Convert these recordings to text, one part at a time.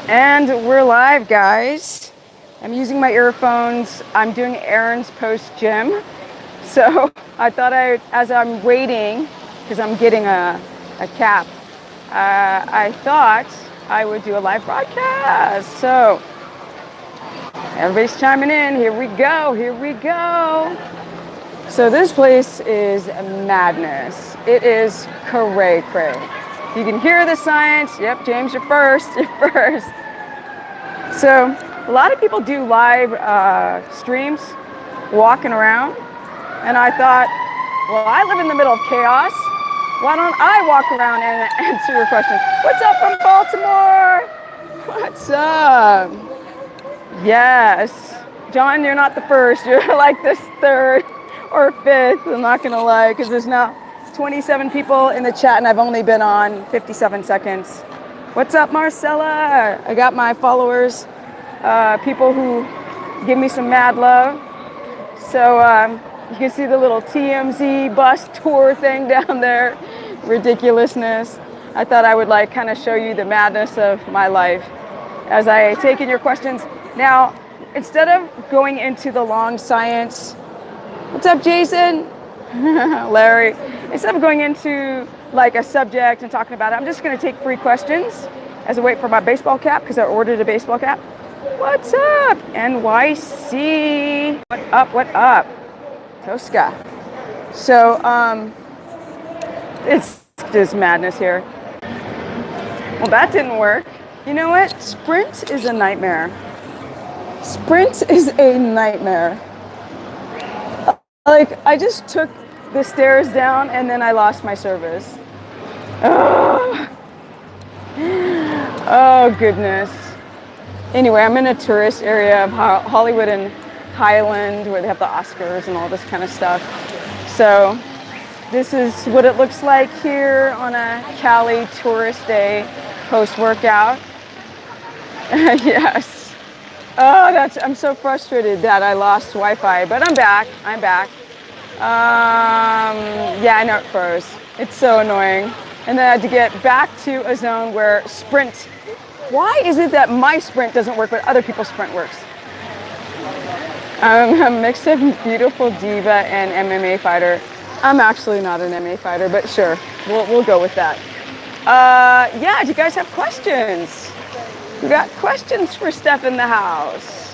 And we're live, guys. I'm using my earphones. I'm doing errands post-gym. So I thought as I'm waiting, because I'm getting a cap, I thought I would do a live broadcast. So everybody's chiming in. Here we go. Here we go. So this place is madness. It is cray-cray. You can hear the science. Yep, James, you're first. You're first. So a lot of people do live streams walking around. And I thought, well, I live in the middle of chaos. Why don't I walk around and answer your question? What's up from Baltimore? What's up? Yes. John, you're not the first. You're like the third or fifth. I'm not going to lie, because there's now 27 people in the chat and I've only been on 57 seconds. What's up, Marcella? I got my followers, people who give me some mad love. So you can see the little TMZ bus tour thing down there. Ridiculousness. I thought I would like kind of show you the madness of my life as I take in your questions. Now, instead of going into the long science, what's up, Jason? Larry. Instead of going into like a subject and talking about it, I'm just going to take free questions as I wait for my baseball cap, because I ordered a baseball cap. What's up, NYC? What up, what up? Tosca. So, it's just madness here. Well, that didn't work. You know what? Sprint is a nightmare. Sprint is a nightmare. Like, I just took the stairs down and then I lost my service. Oh, oh goodness. Anyway, I'm in a tourist area of Hollywood and Highland where they have the Oscars and all this kind of stuff. So this is what it looks like here on a Cali tourist day post-workout. Yes. Oh, I'm so frustrated that I lost Wi-Fi, but I'm back. I'm back. Yeah, I know it froze. It's so annoying. And then I had to get back to a zone where sprint. Why is it that my sprint doesn't work, but other people's sprint works? I'm a mix of beautiful diva and MMA fighter. I'm actually not an MMA fighter, but sure, we'll go with that. Yeah, do you guys have questions? We got questions for Steph in the house.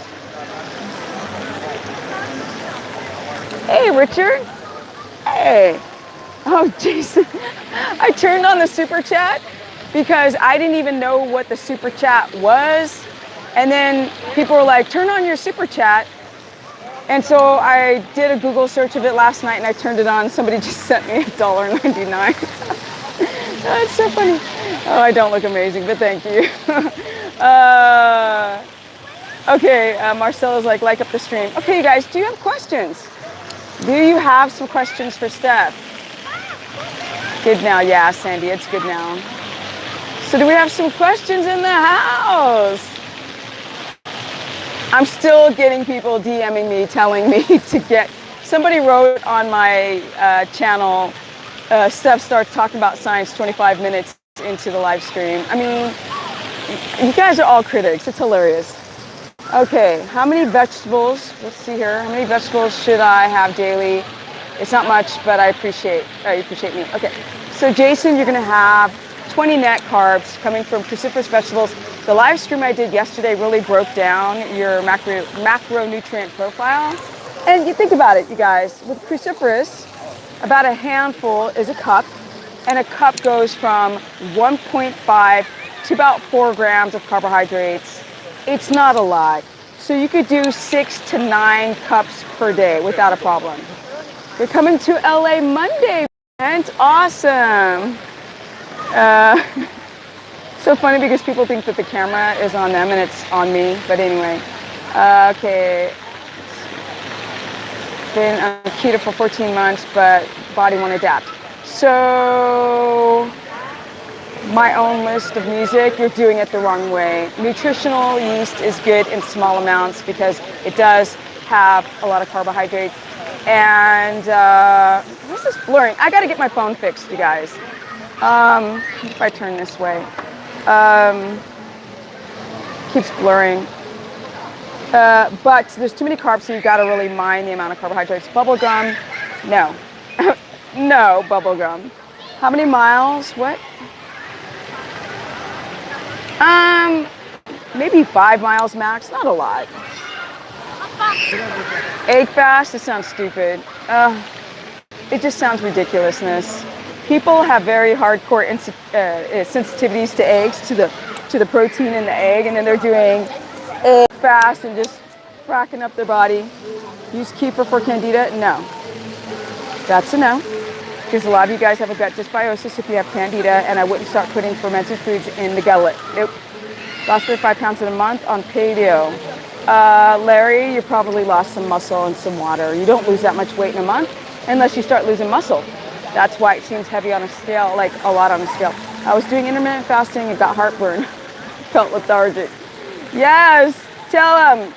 Hey, Richard. Hey. Oh, Jason. I turned on the super chat because I didn't even know what the super chat was. And then people were like, turn on your super chat. And so I did a Google search of it last night and I turned it on. Somebody just sent me $1.99. That's so funny. Oh, I don't look amazing, but thank you. Okay, Marcella's like up the stream. Okay, you guys, do you have questions? Do you have some questions for Steph? Good now, yeah, Sandy, it's good now. So do we have some questions in the house? I'm still getting people DMing me, telling me to get, somebody wrote on my channel, Steph starts talking about science 25 minutes into the live stream. I mean, you guys are all critics, it's hilarious. Okay, how many vegetables, let's see here, how many vegetables should I have daily? It's not much, but I appreciate me. Okay, so Jason, you're gonna have 20 net carbs coming from cruciferous vegetables. The live stream I did yesterday really broke down your macronutrient profile. And you think about it, you guys, with cruciferous, about a handful is a cup, and a cup goes from 1.5 to about 4 grams of carbohydrates. It's not a lot. So you could do 6 to 9 cups per day without a problem. You're coming to LA Monday, and awesome. So funny because people think that the camera is on them and it's on me, but anyway. Okay. Been on keto for 14 months, but body won't adapt. So my own list of music, you're doing it the wrong way. Nutritional yeast is good in small amounts because it does have a lot of carbohydrates. And what's this blurring? I gotta get my phone fixed, you guys. If I turn this way. Keeps blurring. But there's too many carbs, so you've got to really mind the amount of carbohydrates. Bubble gum, no. No bubble gum. How many miles? What? Maybe 5 miles max, not a lot. Egg fast, it sounds stupid. It just sounds ridiculousness. People have very hardcore sensitivities to eggs, to the protein in the egg, and then they're doing egg fast and just fracking up their body. Use kefir for Candida? No. That's a no. Because a lot of you guys have a gut dysbiosis if you have Candida, and I wouldn't start putting fermented foods in the gullet. Nope. Lost 5 pounds in a month on paleo. Larry, you probably lost some muscle and some water. You don't lose that much weight in a month unless you start losing muscle. That's why it seems heavy on a scale, like a lot on a scale. I was doing intermittent fasting and got heartburn. Felt lethargic. Yes, tell him.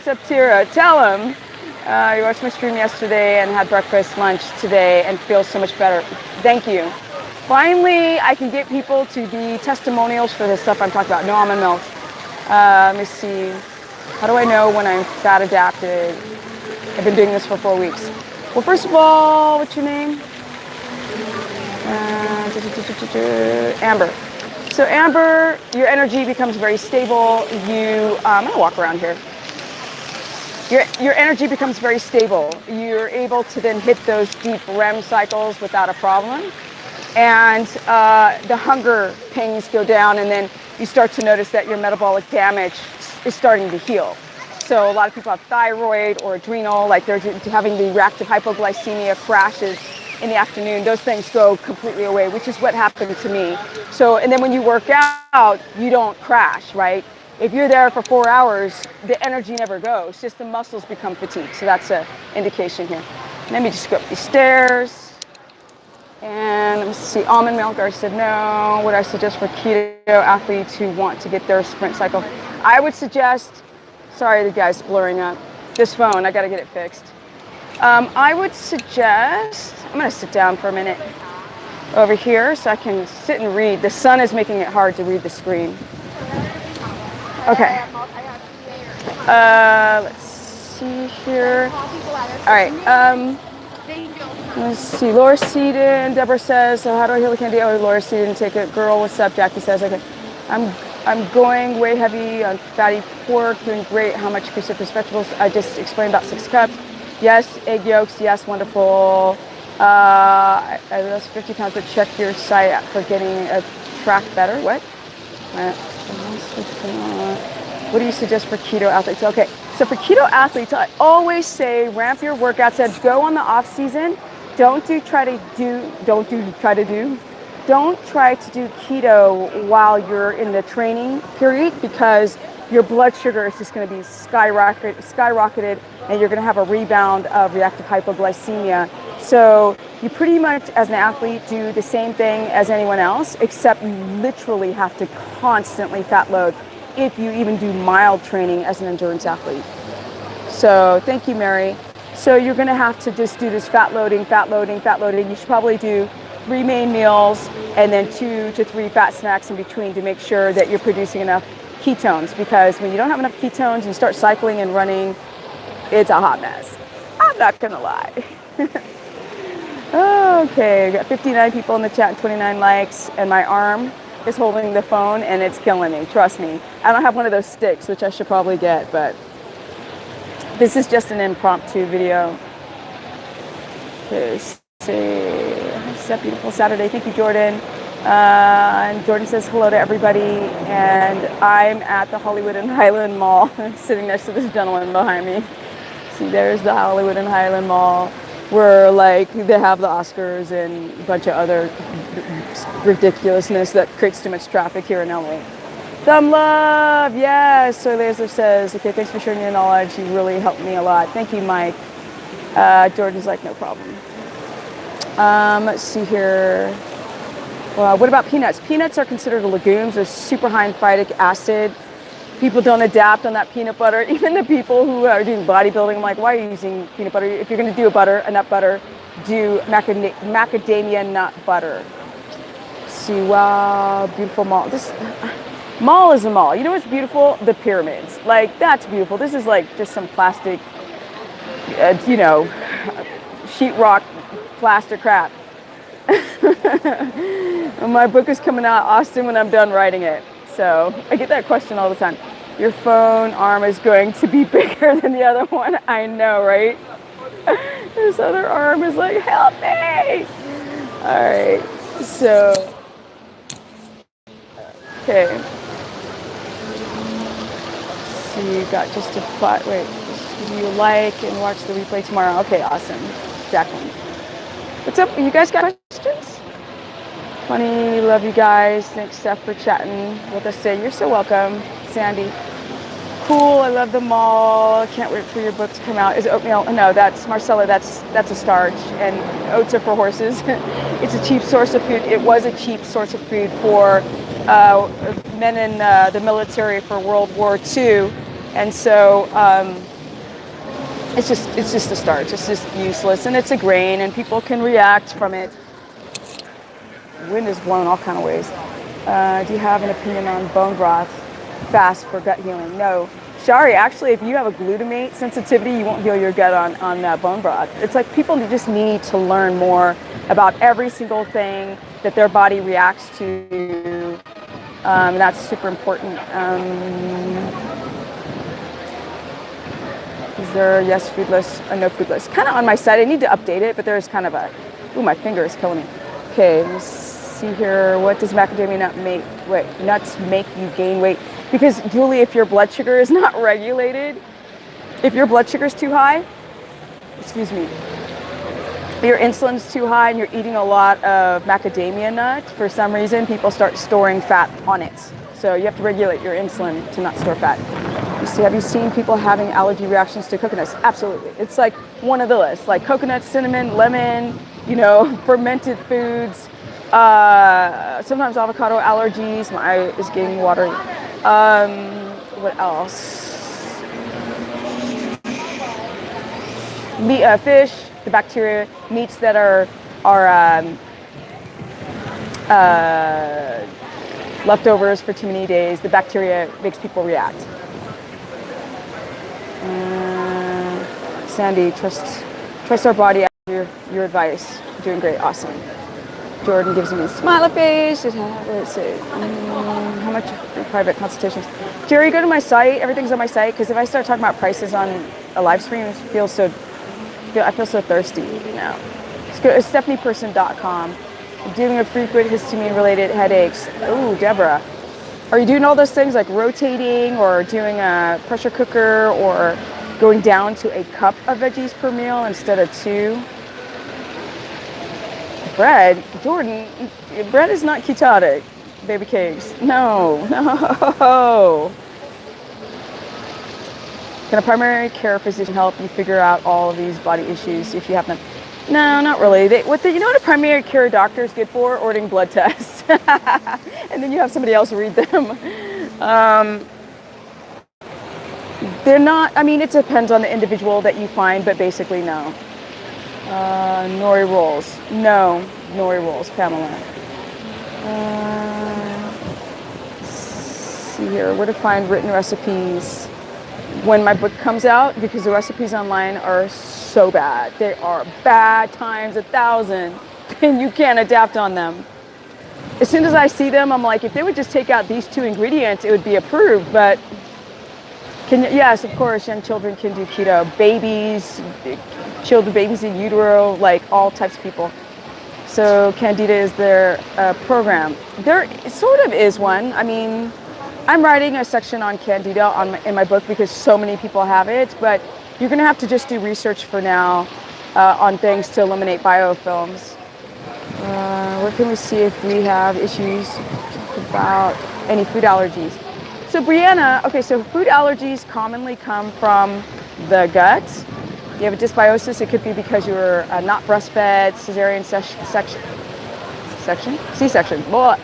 Septira, tell him. You watched my stream yesterday and had breakfast, lunch today and feel so much better. Thank you. Finally, I can get people to be testimonials for this stuff I'm talking about. No almond milk. Let me see. How do I know when I'm fat adapted? I've been doing this for 4 weeks. Well, first of all, what's your name? Amber. So Amber, your energy becomes very stable. I'm gonna walk around here. Your energy becomes very stable. You're able to then hit those deep REM cycles without a problem. And the hunger pangs go down, and then you start to notice that your metabolic damage is starting to heal. So a lot of people have thyroid or adrenal, like they're having the reactive hypoglycemia crashes in the afternoon. Those things go completely away, which is what happened to me. So, and then when you work out, you don't crash, right? If you're there for 4 hours, the energy never goes, just the muscles become fatigued. So that's an indication here. Let me just go up these stairs. And let me see, almond milk, I said no. What I suggest for keto athletes who want to get their sprint cycle? I would suggest, sorry, the guy's blurring up. This phone, I gotta get it fixed. I would suggest, I'm gonna sit down for a minute over here so I can sit and read. The sun is making it hard to read the screen. Okay. Let's see here. All right. Let's see. Laura Seaton. Deborah says, so how do I heal the Candida? Oh, Laura Seaton, take it. Girl, what's up? Jackie says, okay. I'm going way heavy on fatty pork, doing great. How much cruciferous vegetables? I just explained about 6 cups. Yes, egg yolks. Yes, wonderful. I lost 50 pounds, but check your site for getting a track better. What? What do you suggest for keto athletes? Okay, so for keto athletes, I always say ramp your workouts and go on the off season. Don't try to do keto while you're in the training period, because your blood sugar is just going to be skyrocketed, and you're going to have a rebound of reactive hypoglycemia. So you pretty much, as an athlete, do the same thing as anyone else, except you literally have to constantly fat load if you even do mild training as an endurance athlete. So thank you, Mary. So you're going to have to just do this fat loading. You should probably do 3 main meals and then 2 to 3 fat snacks in between to make sure that you're producing enough ketones, because when you don't have enough ketones and you start cycling and running, it's a hot mess. I'm not going to lie. Okay, we got 59 people in the chat and 29 likes, and my arm is holding the phone and it's killing me, trust me. I don't have one of those sticks, which I should probably get, but this is just an impromptu video. Okay, see, it's a beautiful Saturday. Thank you, Jordan. And Jordan says hello to everybody, and I'm at the Hollywood and Highland Mall, sitting next to this gentleman behind me. See, there's the Hollywood and Highland Mall, where like they have the Oscars and a bunch of other ridiculousness that creates too much traffic here in LA. Thumb love, yes. So Laser says, okay, thanks for sharing your knowledge. You really helped me a lot. Thank you, Mike. Jordan's like, no problem. Let's see here. What about peanuts? Peanuts are considered legumes. They're super high in phytic acid. People don't adapt on that peanut butter. Even the people who are doing bodybuilding, I'm like, why are you using peanut butter? If you're going to do a nut butter, do macadamia nut butter. See, wow, beautiful mall. Mall is a mall. You know what's beautiful? The pyramids. Like, that's beautiful. This is like just some plastic, you know, sheetrock plaster crap. My book is coming out, Austin, when I'm done writing it. So I get that question all the time. Your phone arm is going to be bigger than the other one. I know, right? This other arm is like, help me. All right. So, okay. So you got just a wait, just do you like and watch the replay tomorrow? Okay, awesome. Jacqueline. What's up? You guys got questions? Funny, love you guys. Thanks, Steph, for chatting with us today. You're so welcome. Sandy. Cool, I love the mall. Can't wait for your book to come out. Is it oatmeal? No, that's Marcella, that's a starch. And oats are for horses. It's a cheap source of food. It was a cheap source of food for men in the military for World War II. And so it's just a starch. It's just useless, and it's a grain, and people can react from it. Wind is blowing all kind of ways. Do you have an opinion on bone broth fast for gut healing? No. Shari, actually, if you have a glutamate sensitivity, you won't heal your gut on bone broth. It's like people just need to learn more about every single thing that their body reacts to. That's super important. Is there yes foodless or no foodless? Kind of on my site. I need to update it, but there's kind of a, ooh, my finger is killing me. Okay, let me see here. What does macadamia nuts make you gain weight? Because Julie, if your blood sugar is not regulated, if your blood sugar is too high, excuse me, your insulin's too high and you're eating a lot of macadamia nut, for some reason, people start storing fat on it. So you have to regulate your insulin to not store fat. Have you seen people having allergy reactions to coconuts? Absolutely. It's like one of the lists, like coconut, cinnamon, lemon, you know, fermented foods, sometimes avocado allergies. My eye is getting watery. What else? Fish, the bacteria, meats that are leftovers for too many days. The bacteria makes people react. Sandy, trust our body after your advice. You're doing great, awesome. Jordan gives me a smiley face. Let's see. How much private consultations? Jerry, go to my site. Everything's on my site, because if I start talking about prices on a live stream, I feel so thirsty now. Let's go to stephanieperson.com. Dealing with frequent histamine-related headaches. Oh, Deborah. Are you doing all those things like rotating or doing a pressure cooker or going down to a cup of veggies per meal instead of 2? Bread? Jordan, bread is not ketotic. Baby cakes. No. Can a primary care physician help you figure out all of these body issues if you have them? No, not really. You know what a primary care doctor is good for? Ordering blood tests. And then you have somebody else read them. They're not, I mean, it depends on the individual that you find, but basically no. Nori rolls. No, nori rolls, Pamela. Let's see here, where to find written recipes when my book comes out, because the recipes online are so bad. They are bad times 1,000, and you can't adapt on them. As soon as I see them, I'm like, if they would just take out these 2 ingredients, it would be approved. But yes, of course, young children can do keto. Babies in utero, like all types of people. So Candida is their program. There sort of is one. I mean, I'm writing a section on Candida in my book because so many people have it, but you're going to have to just do research for now on things to eliminate biofilms. Where can we see if we have issues about any food allergies? So Brianna, okay, so food allergies commonly come from the gut. You have a dysbiosis, it could be because you were not breastfed, cesarean C-section. Well,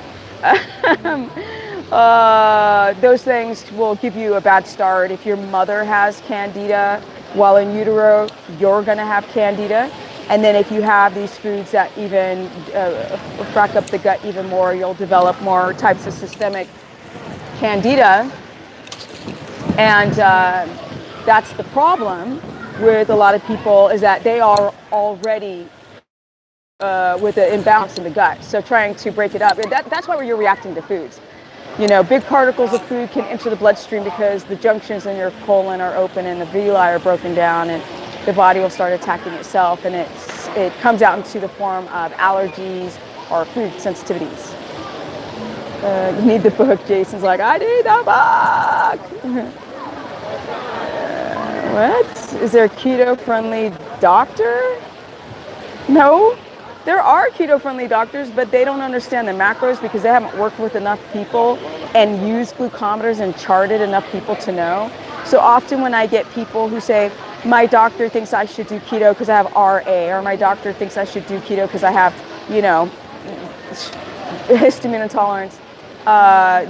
those things will give you a bad start. If your mother has Candida while in utero, you're going to have Candida. And then if you have these foods that even frack up the gut even more, you'll develop more types of systemic Candida, and that's the problem with a lot of people, is that they are already with an imbalance in the gut. So trying to break it up, that's why you're reacting to foods. You know, big particles of food can enter the bloodstream because the junctions in your colon are open and the villi are broken down, and the body will start attacking itself, and it comes out into the form of allergies or food sensitivities. You need the book. Jason's like, I need the book. What? Is there a keto-friendly doctor? No. There are keto-friendly doctors, but they don't understand the macros because they haven't worked with enough people and used glucometers and charted enough people to know. So often when I get people who say, my doctor thinks I should do keto because I have RA, or my doctor thinks I should do keto because I have, you know, histamine intolerance,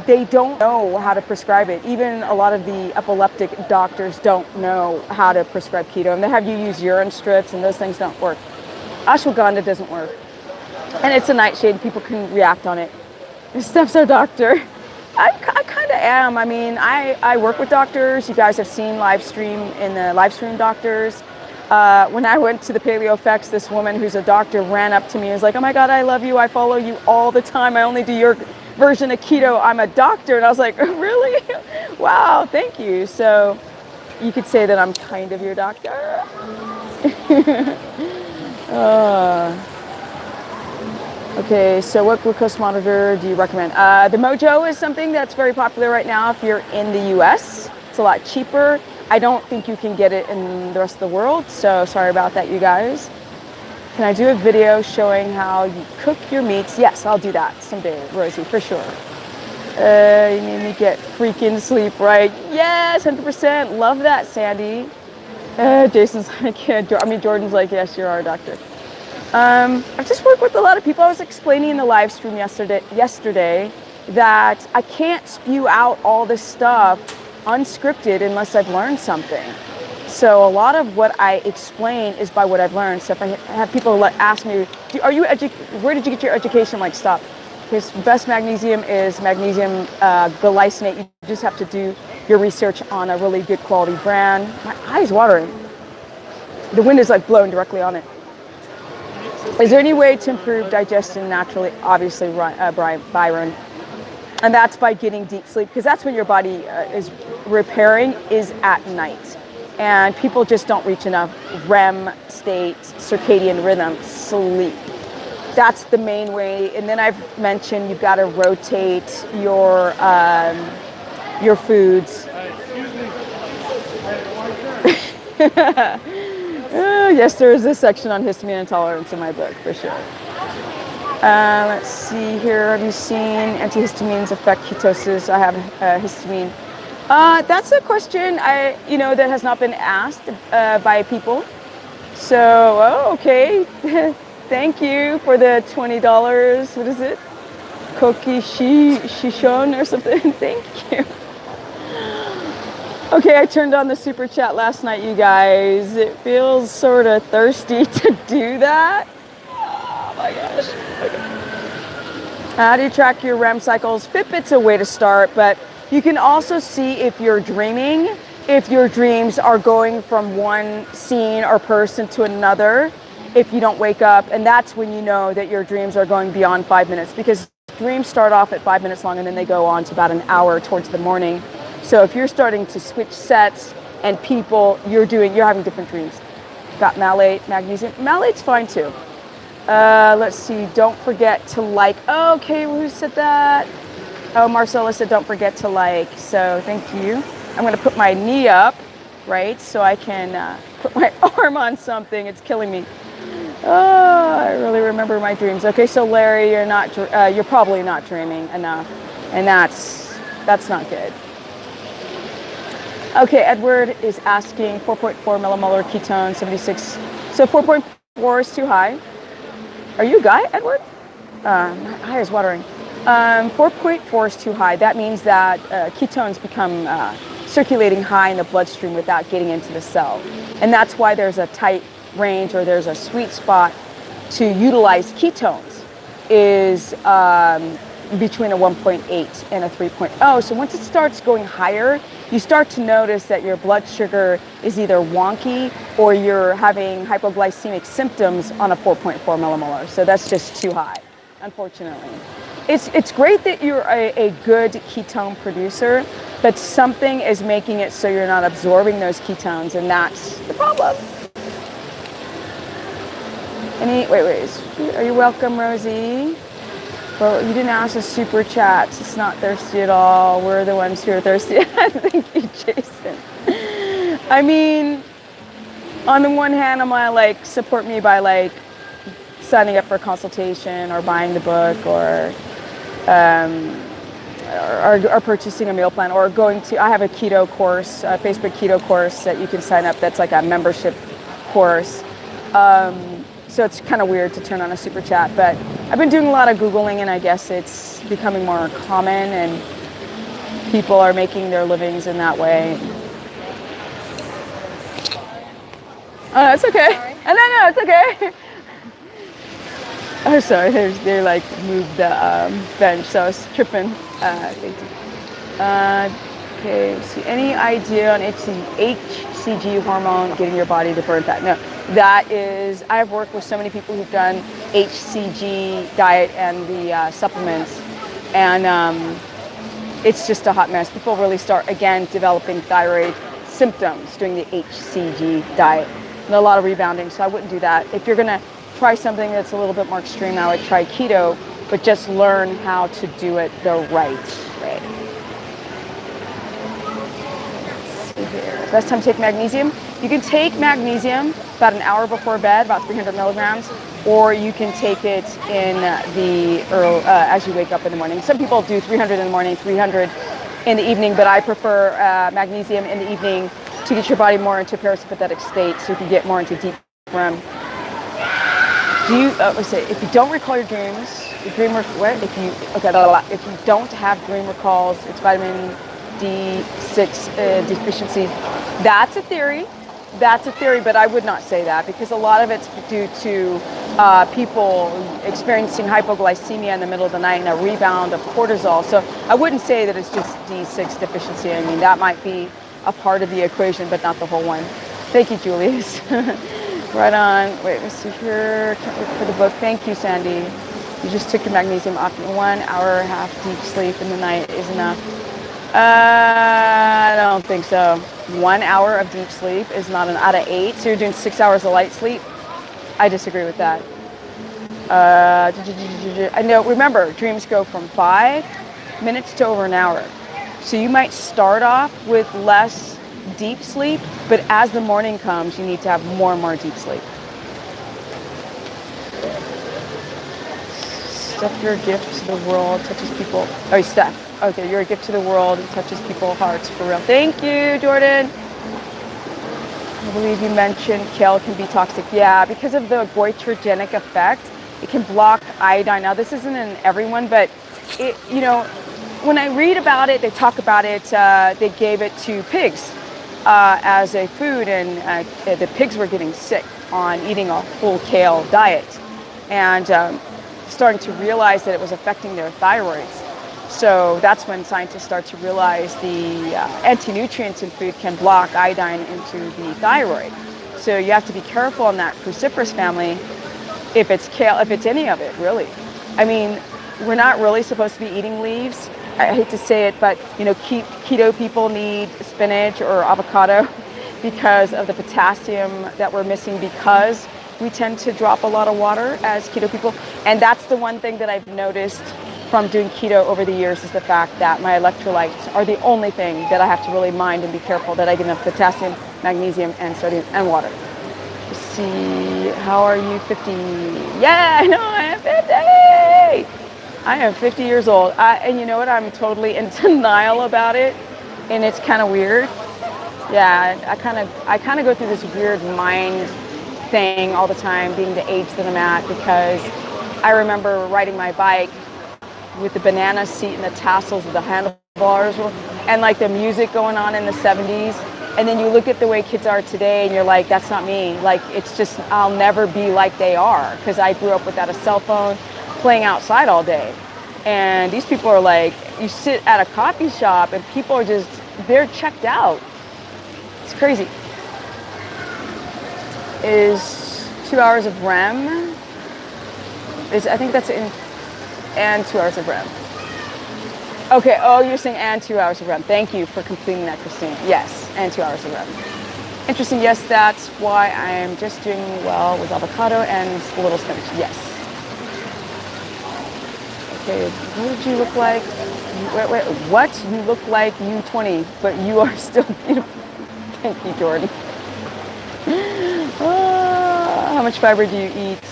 they don't know how to prescribe it. Even a lot of the epileptic doctors don't know how to prescribe keto, and they have you use urine strips, and those things don't work. Ashwagandha doesn't work, and it's a nightshade. People can react on it. Steph's our doctor. I kind of am. I mean, I work with doctors. You guys have seen live stream in the live stream doctors. When I went to the Paleo Effects, this woman who's a doctor ran up to me and was like, oh my God, I love you. I follow you all the time. I only do your version of keto. I'm a doctor. And I was like, really? Wow, thank you. So you could say that I'm kind of your doctor. Okay, so what glucose monitor do you recommend? The Mojo is something that's very popular right now if you're in the US. It's a lot cheaper. I don't think you can get it in the rest of the world, so sorry about that, you guys. Can I do a video showing how you cook your meats? Yes, I'll do that someday, Rosie, for sure. You need me to get freaking sleep, right? Yes, 100%. Love that, Sandy. Jason's like, yeah, Jordan's like, yes, you're our doctor. I've just worked with a lot of people. I was explaining in the live stream yesterday that I can't spew out all this stuff unscripted unless I've learned something. So a lot of what I explain is by what I've learned. So if I have people ask me, where did you get your education? Like, stop. Because best magnesium is magnesium glycinate. You just have to do your research on a really good quality brand. My eye's watering. The wind is like blowing directly on it. Is there any way to improve digestion naturally? Obviously, Byron. And that's by getting deep sleep, because that's when your body is repairing, is at night. And people just don't reach enough REM state, circadian rhythm, sleep. That's the main way. And then I've mentioned you've got to rotate your foods. Yes, there is a section on histamine intolerance in my book, for sure. Let's see here. Have you seen antihistamines affect ketosis? I have histamine. That's a question that has not been asked by people. So, okay. Thank you for the $20. What is it? Koki Shishon or something. Thank you. Okay, I turned on the super chat last night, you guys. It feels sort of thirsty to do that. Oh my gosh. Okay. How do you track your REM cycles? Fitbit's a way to start, but you can also see if you're dreaming, if your dreams are going from one scene or person to another, if you don't wake up. And that's when you know that your dreams are going beyond 5 minutes, because dreams start off at 5 minutes long and then they go on to about an hour towards the morning. So if you're starting to switch sets and people, you're having different dreams. Got malate, magnesium. Malate's fine too. Let's see, don't forget to like. Oh, okay, who said that? Oh, Marcella said don't forget to like. So thank you. I'm gonna put my knee up, right? So I can put my arm on something. It's killing me. Oh, I really remember my dreams. Okay, so Larry, you're probably not dreaming enough. And that's not good. Okay, Edward is asking 4.4 millimolar ketone, 76. So 4.4 is too high. Are you a guy, Edward? My eye is watering. 4.4 is too high. That means that ketones become circulating high in the bloodstream without getting into the cell. And that's why there's a tight range, or there's a sweet spot to utilize ketones, is between a 1.8 and a 3.0. So once it starts going higher, you start to notice that your blood sugar is either wonky or you're having hypoglycemic symptoms on a 4.4 millimolar. So that's just too high, unfortunately. It's great that you're a good ketone producer, but something is making it so you're not absorbing those ketones, and that's the problem. Wait, are you welcome, Rosie? Well, you didn't ask us super chats. It's not thirsty at all. We're the ones who are thirsty. Thank you, Jason. I mean, on the one hand, I'm like, support me by like signing up for a consultation or buying the book or purchasing a meal plan or going to, I have a keto course, a Facebook keto course that you can sign up. That's like a membership course. So it's kind of weird to turn on a super chat, but I've been doing a lot of Googling and I guess it's becoming more common and people are making their livings in that way. Oh, it's okay. Sorry. Oh, no, it's okay. Oh, sorry, they like moved the bench, so I was tripping. Okay, let's see. Any idea on HCG hormone getting your body to burn fat? No, that is, I've worked with so many people who've done HCG diet and the supplements, and it's just a hot mess. People really start, again, developing thyroid symptoms doing the HCG diet. And a lot of rebounding, so I wouldn't do that. If you're gonna try something that's a little bit more extreme, I would try keto, but just learn how to do it the right way. Best time to take magnesium? You can take magnesium about an hour before bed, about 300 milligrams, or you can take it in the as you wake up in the morning. Some people do 300 in the morning, 300 in the evening, but I prefer magnesium in the evening to get your body more into a parasympathetic state, so you can get more into deep REM. If you don't recall your dreams, if you don't have dream recalls, it's vitamin D6 deficiency. That's a theory, but I would not say that because a lot of it's due to people experiencing hypoglycemia in the middle of the night and a rebound of cortisol. So I wouldn't say that it's just D6 deficiency. I mean, that might be a part of the equation, but not the whole one. Thank you, Julius. Right on. Wait, let's see here. Can't wait for the book. Thank you, Sandy. You just took your magnesium off. 1 hour and a half deep sleep in the night is enough. I don't think so. 1 hour of deep sleep is not out of 8. So you're doing 6 hours of light sleep. I disagree with that. I know. Remember, dreams go from 5 minutes to over an hour. So you might start off with less deep sleep, but as the morning comes, you need to have more and more deep sleep. Steph, you're a gift to the world, touches people. Oh, Steph. Okay, you're a gift to the world, touches people's hearts for real. Thank you, Jordan. I believe you mentioned kale can be toxic. Yeah, because of the goitrogenic effect, it can block iodine. Now, this isn't in everyone, but it, when I read about it, they talk about it. They gave it to pigs as a food, and the pigs were getting sick on eating a full kale diet, and starting to realize that it was affecting their thyroids. So that's when scientists start to realize the anti-nutrients in food can block iodine into the thyroid. So you have to be careful in that cruciferous family if it's kale, if it's any of it, really. I mean, we're not really supposed to be eating leaves. I hate to say it, but keto people need spinach or avocado because of the potassium that we're missing, because we tend to drop a lot of water as keto people. And that's the one thing that I've noticed from doing keto over the years, is the fact that my electrolytes are the only thing that I have to really mind and be careful that I get enough potassium, magnesium, and sodium, and water. Let's see, how are you? 50? Yeah, I know, I am 50! I am 50 years old, and you know what? I'm totally in denial about it, and it's kind of weird. Yeah, I kind of go through this weird mind thing all the time, being the age that I'm at, because I remember riding my bike with the banana seat and the tassels of the handlebars, and like the music going on in the 70s, and then you look at the way kids are today, and you're like, that's not me. Like, it's just, I'll never be like they are, because I grew up without a cell phone, playing outside all day. And these people are like, you sit at a coffee shop and people are just, they're checked out. It's crazy. Is 2 hours of REM. I think that's in, and 2 hours of REM. Okay, oh, you're saying and 2 hours of REM. Thank you for completing that, Christine. Yes, and 2 hours of REM. Interesting, yes, that's why I'm just doing well with avocado and a little spinach, yes. Okay, what did you look like? Wait, what? You look like you 20, but you are still beautiful. Thank you, Jordan. How much fiber do you eat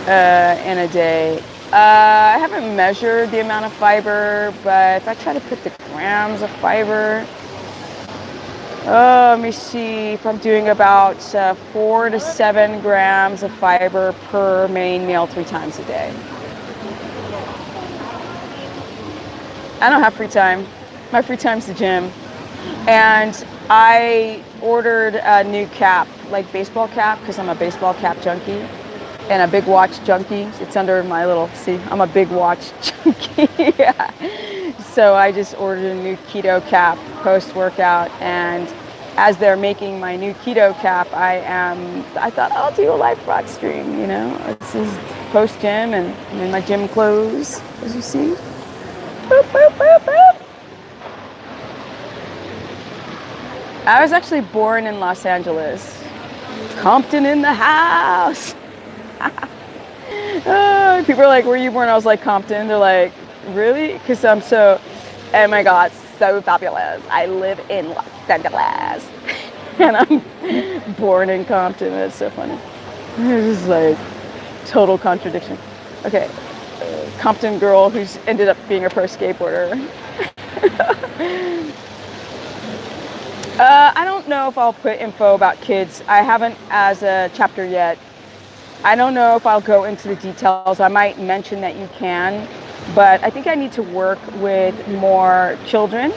in a day? I haven't measured the amount of fiber, but if I try to put the grams of fiber, let me see if I'm doing about 4 to 7 grams of fiber per main meal 3 times a day. I don't have free time. My free time's the gym. And I ordered a new cap, like baseball cap, because I'm a baseball cap junkie and a big watch junkie. It's under my little, see, I'm a big watch junkie. Yeah. So I just ordered a new keto cap post-workout, and as they're making my new keto cap, I thought I'll do a live rock stream, you know. This is post-gym and I'm in my gym clothes, as you see. Boop, boop, boop, boop. I was actually born in Los Angeles. Compton in the house. People are like, where are you born? I was like, Compton. They're like, really? Because I'm so, oh my God, so fabulous. I live in Los Angeles. And I'm born in Compton. That's so funny. It's just like total contradiction. Okay. Compton girl who's ended up being a pro skateboarder. I don't know if I'll put info about kids. I haven't as a chapter yet. I don't know if I'll go into the details. I might mention that you can, but I think I need to work with more children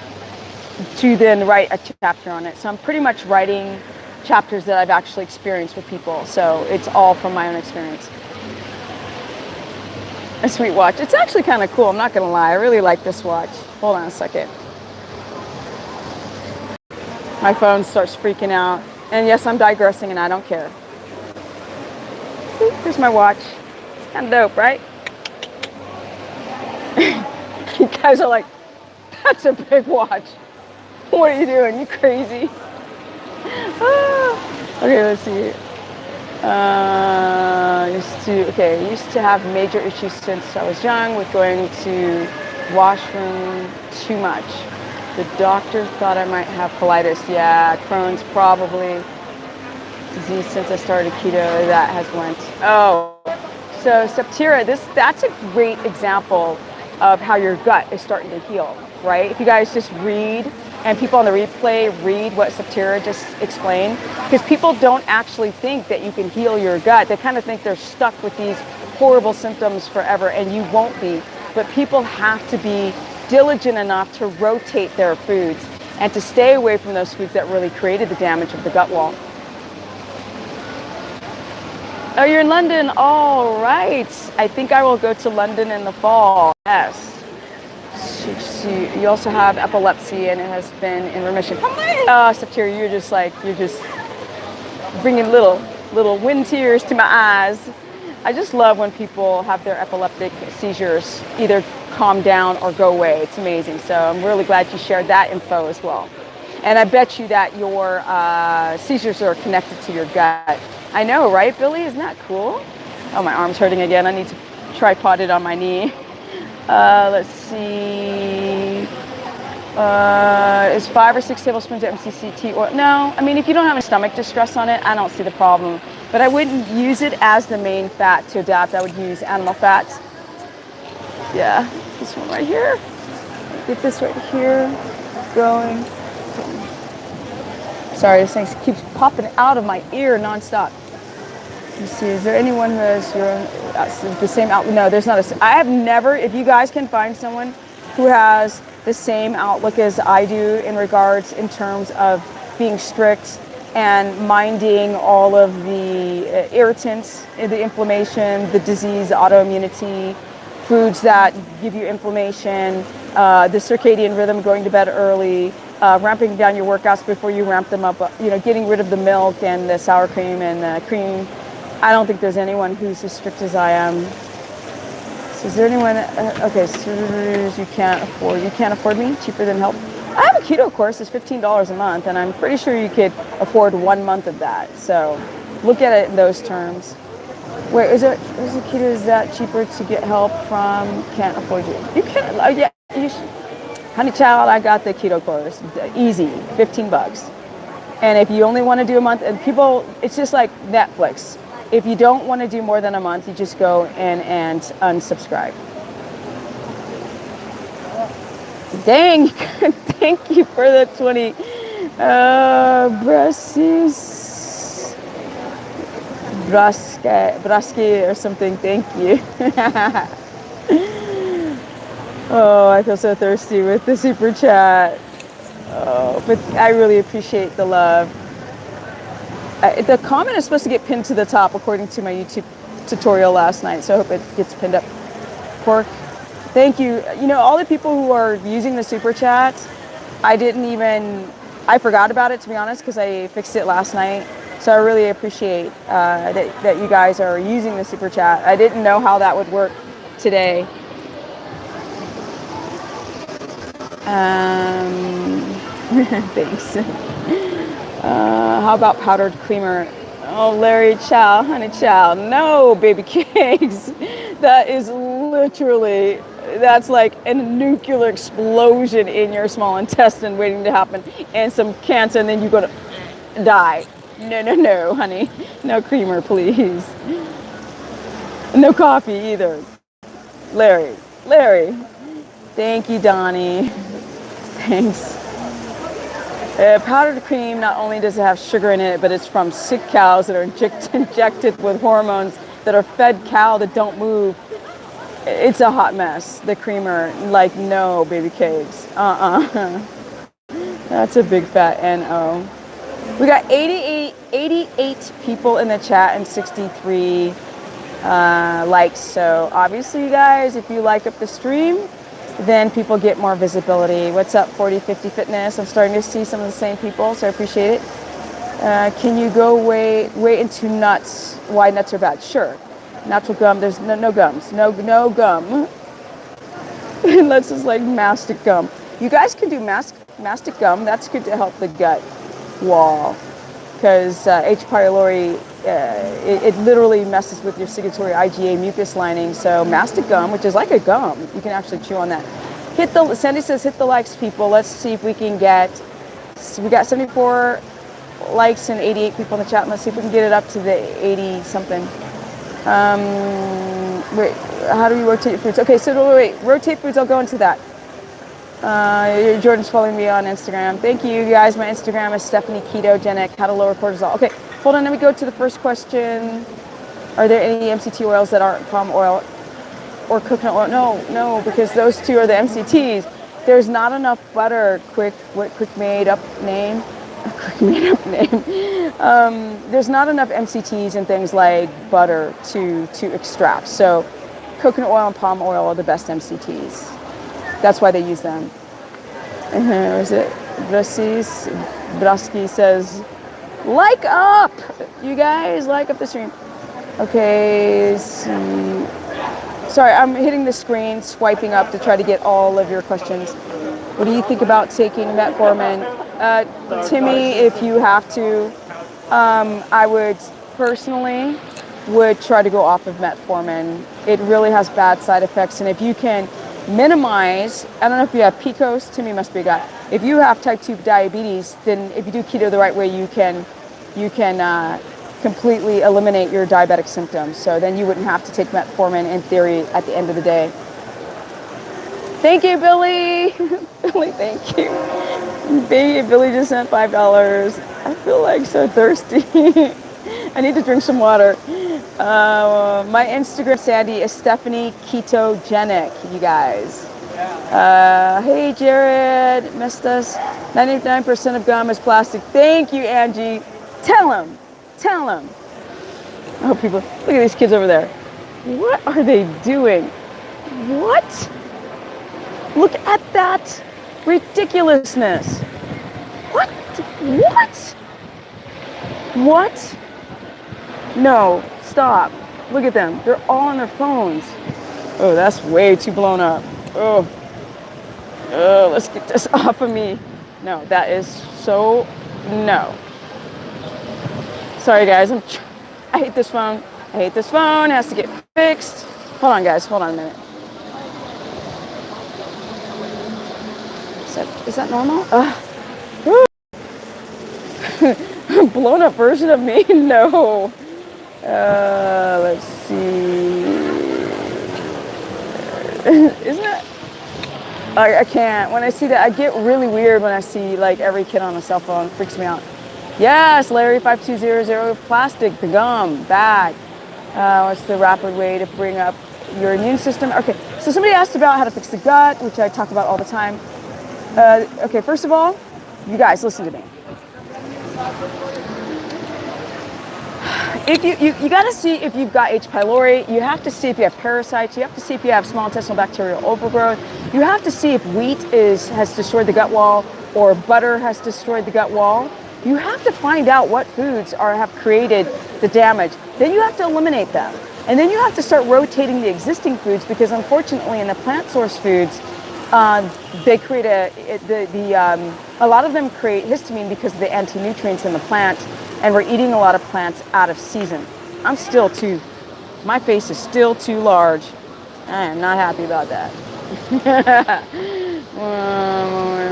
to then write a chapter on it. So I'm pretty much writing chapters that I've actually experienced with people. So it's all from my own experience. A sweet watch. It's actually kind of cool. I'm not going to lie. I really like this watch. Hold on a second. My phone starts freaking out. And yes, I'm digressing and I don't care. Here's my watch. It's kind of dope, right? You guys are like, that's a big watch. What are you doing? You crazy? Okay, let's see. Used to have major issues since I was young with going to washroom too much. The doctor thought I might have colitis. Yeah, Crohn's probably. Disease since I started keto, that has went. Oh, so Septira, that's a great example of how your gut is starting to heal, right? If you guys just read, and people on the replay read what Septira just explained, because people don't actually think that you can heal your gut. They kind of think they're stuck with these horrible symptoms forever, and you won't be. But people have to be diligent enough to rotate their foods and to stay away from those foods that really created the damage of the gut wall. Oh, you're in London. All right. I think I will go to London in the fall. Yes. You also have epilepsy and it has been in remission. Septira, you're just bringing little wind tears to my eyes. I just love when people have their epileptic seizures either calm down or go away. It's amazing. So I'm really glad you shared that info as well. And I bet you that your seizures are connected to your gut. I know, right, Billy? Isn't that cool? Oh, my arm's hurting again. I need to tripod it on my knee. Let's see. Is 5 or 6 tablespoons of MCT oil? No, I mean, if you don't have any stomach distress on it, I don't see the problem. But I wouldn't use it as the main fat to adapt. I would use animal fats. Yeah, this one right here. Get this right here going. Sorry, this thing keeps popping out of my ear nonstop. Let's see, is there anyone who has the same outlook? No, there's not I have never, if you guys can find someone who has the same outlook as I do in regards in terms of being strict and minding all of the irritants, the inflammation, the disease, autoimmunity, foods that give you inflammation, the circadian rhythm, going to bed early, ramping down your workouts before you ramp them up, getting rid of the milk and the sour cream and the cream. I don't think there's anyone who's as strict as I am. So is there anyone, okay, so you can't afford me, cheaper than help. I have a keto course, it's $15 a month, and I'm pretty sure you could afford 1 month of that. So look at it in those terms. Wait, is it keto, is that cheaper to get help from? Can't afford you. You can't, yeah, you should. Honey child, I got the keto course, easy, $15. And if you only want to do a month, and people, it's just like Netflix. If you don't want to do more than a month, you just go in and unsubscribe. Dang, thank you for the 20 Braski or something, thank you. Oh, I feel so thirsty with the super chat. Oh, but I really appreciate the love. The comment is supposed to get pinned to the top according to my YouTube tutorial last night, so I hope it gets pinned up. Pork. Thank you. You know, all the people who are using the super chat, I forgot about it, to be honest, because I fixed it last night. So I really appreciate that you guys are using the super chat. I didn't know how that would work today. Thanks. How about powdered creamer? Oh, Larry Chow, honey chow. No, baby cakes. That is literally, that's like a nuclear explosion in your small intestine waiting to happen, and some cancer, and then you go to die. No, honey. No creamer, please. No coffee either. Larry. Thank you, Donnie. Thanks. Powdered cream, not only does it have sugar in it, but it's from sick cows that are injected with hormones that are fed cow that don't move. It's a hot mess, the creamer. Like, no, baby cakes. That's a big fat N-O. We got 88 people in the chat and 63 likes. So obviously, you guys, if you like up the stream, then people get more visibility. What's up, 4050 Fitness? I'm starting to see some of the same people, so I appreciate it. Can you go way into nuts? Why nuts are bad? Sure. Natural gum, there's no gums. No gum. Let's just like mastic gum. You guys can do mastic gum. That's good to help the gut wall. Because H. pylori, it literally messes with your cingulatory IgA mucus lining. So mastic gum, which is like a gum, you can actually chew on that. Sandy says, hit the likes, people. Let's see if we can get, we got 74 likes and 88 people in the chat. Let's see if we can get it up to the 80 something. Wait, how do you rotate foods? Okay, so wait, rotate foods, I'll go into that. Jordan's following me on Instagram. Thank you, guys. My Instagram is Stephanie Ketogenic. How to lower cortisol. Okay, hold on. Let me go to the first question. Are there any MCT oils that aren't palm oil or coconut oil? No, because those two are the MCTs. There's not enough butter. Quick made up name. There's not enough MCTs and things like butter to extract. So coconut oil and palm oil are the best MCTs. That's why they use them. Is it Brasky says, like up, you guys, like up the stream. Okay, sorry, I'm hitting the screen, swiping up to try to get all of your questions. What do you think about taking metformin? Timmy, if you have to, I would personally try to go off of metformin. It really has bad side effects, and if you can minimize, I don't know if you have PCOS, Timmy must be a guy. If you have type 2 diabetes, then if you do keto the right way, you can completely eliminate your diabetic symptoms. So then you wouldn't have to take metformin in theory at the end of the day. Thank you, Billy. Billy, thank you. Billy just sent $5. I feel like so thirsty. I need to drink some water. My Instagram, Sandy, is Stephanie Ketogenic, you guys. Hey, Jared, missed us. 99% of gum is plastic. Thank you, Angie. Tell him. Oh, people, look at these kids over there. What are they doing? What? Look at that ridiculousness. What? What? What? No, stop. Look at them. They're all on their phones. Oh, that's way too blown up. Oh, let's get this off of me. No, that is so, no. Sorry guys, I hate this phone. I hate this phone, it has to get fixed. Hold on guys, hold on a minute. Is that normal? Blown up version of me? No. Let's see. Isn't that? I can't. When I see that, I get really weird when I see like every kid on a cell phone. It freaks me out. Yes, Larry 5200, plastic, the gum, bad. What's the rapid way to bring up your immune system? Okay, so somebody asked about how to fix the gut, which I talk about all the time. Okay, first of all, you guys, listen to me. If you got to see if you've got H. pylori, you have to see if you have parasites, you have to see if you have small intestinal bacterial overgrowth, you have to see if wheat has destroyed the gut wall or butter has destroyed the gut wall. You have to find out what foods have created the damage. Then you have to eliminate them. And then you have to start rotating the existing foods because unfortunately in the plant source foods, they create a lot of them create histamine because of the anti-nutrients in the plant, and we're eating a lot of plants out of season. My face is still too large. I am not happy about that.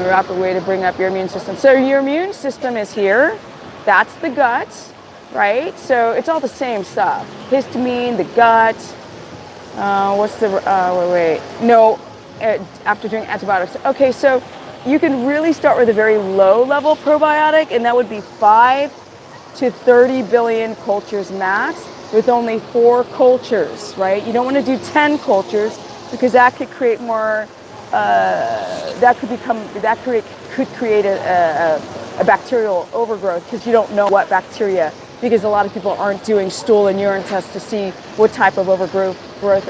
Rapid way to bring up your immune system. So your immune system is here. That's the gut, right? So it's all the same stuff. Histamine, the gut. After doing antibiotics. Okay, so you can really start with a very low level probiotic, and that would be 5 to 30 billion cultures max with only 4 cultures, right? You don't want to do 10 cultures because that could create more, could create a bacterial overgrowth because you don't know what bacteria, because a lot of people aren't doing stool and urine tests to see what type of overgrowth or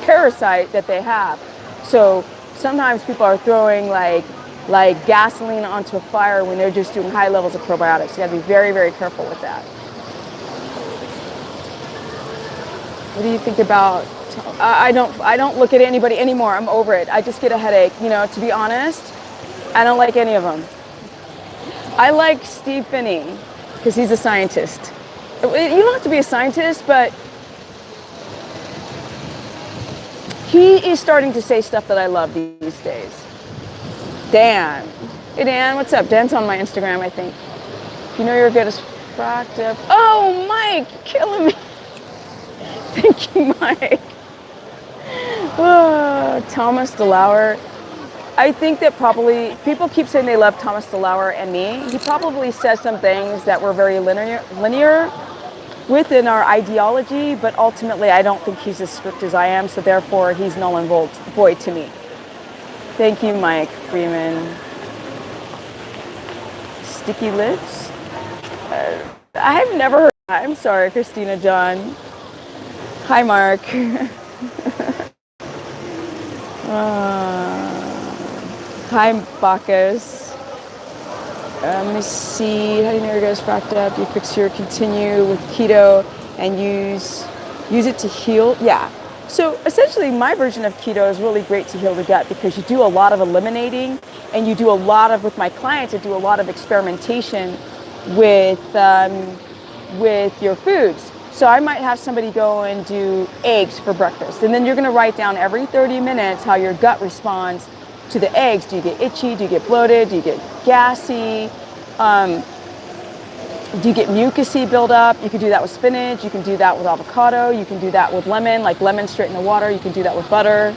parasite that they have. So sometimes people are throwing like gasoline onto a fire when they're just doing high levels of probiotics. You got to be very, very careful with that. What do you think about? I don't look at anybody anymore. I'm over it. I just get a headache. You know, to be honest, I don't like any of them. I like Steve Finney because he's a scientist. You don't have to be a scientist, but he is starting to say stuff that I love these days. Dan. Hey Dan, what's up? Dan's on my Instagram, I think. You know you're good as fracked up. Oh, Mike, you're killing me. Thank you, Mike. Oh, Thomas DeLauer. I think that probably, people keep saying they love Thomas DeLauer and me. He probably says some things that were very linear within our ideology, but ultimately I don't think he's as strict as I am, so therefore he's null and void to me. Thank you, Mike Freeman. Sticky lips? I've never heard. I'm sorry, Christina John. Hi, Mark. Hi, Bacchus. Let me see. How do you know your gut's fracked up? You fix your continue with keto and use it to heal. Yeah. So essentially, my version of keto is really great to heal the gut because you do a lot of eliminating, and you do a lot of, with my clients, I do a lot of experimentation with your foods. So I might have somebody go and do eggs for breakfast, and then you're going to write down every 30 minutes how your gut responds to the eggs. Do you get itchy? Do you get bloated? Do you get gassy? Do you get mucusy buildup? You can do that with spinach. You can do that with avocado. You can do that with lemon, like lemon straight in the water. You can do that with butter.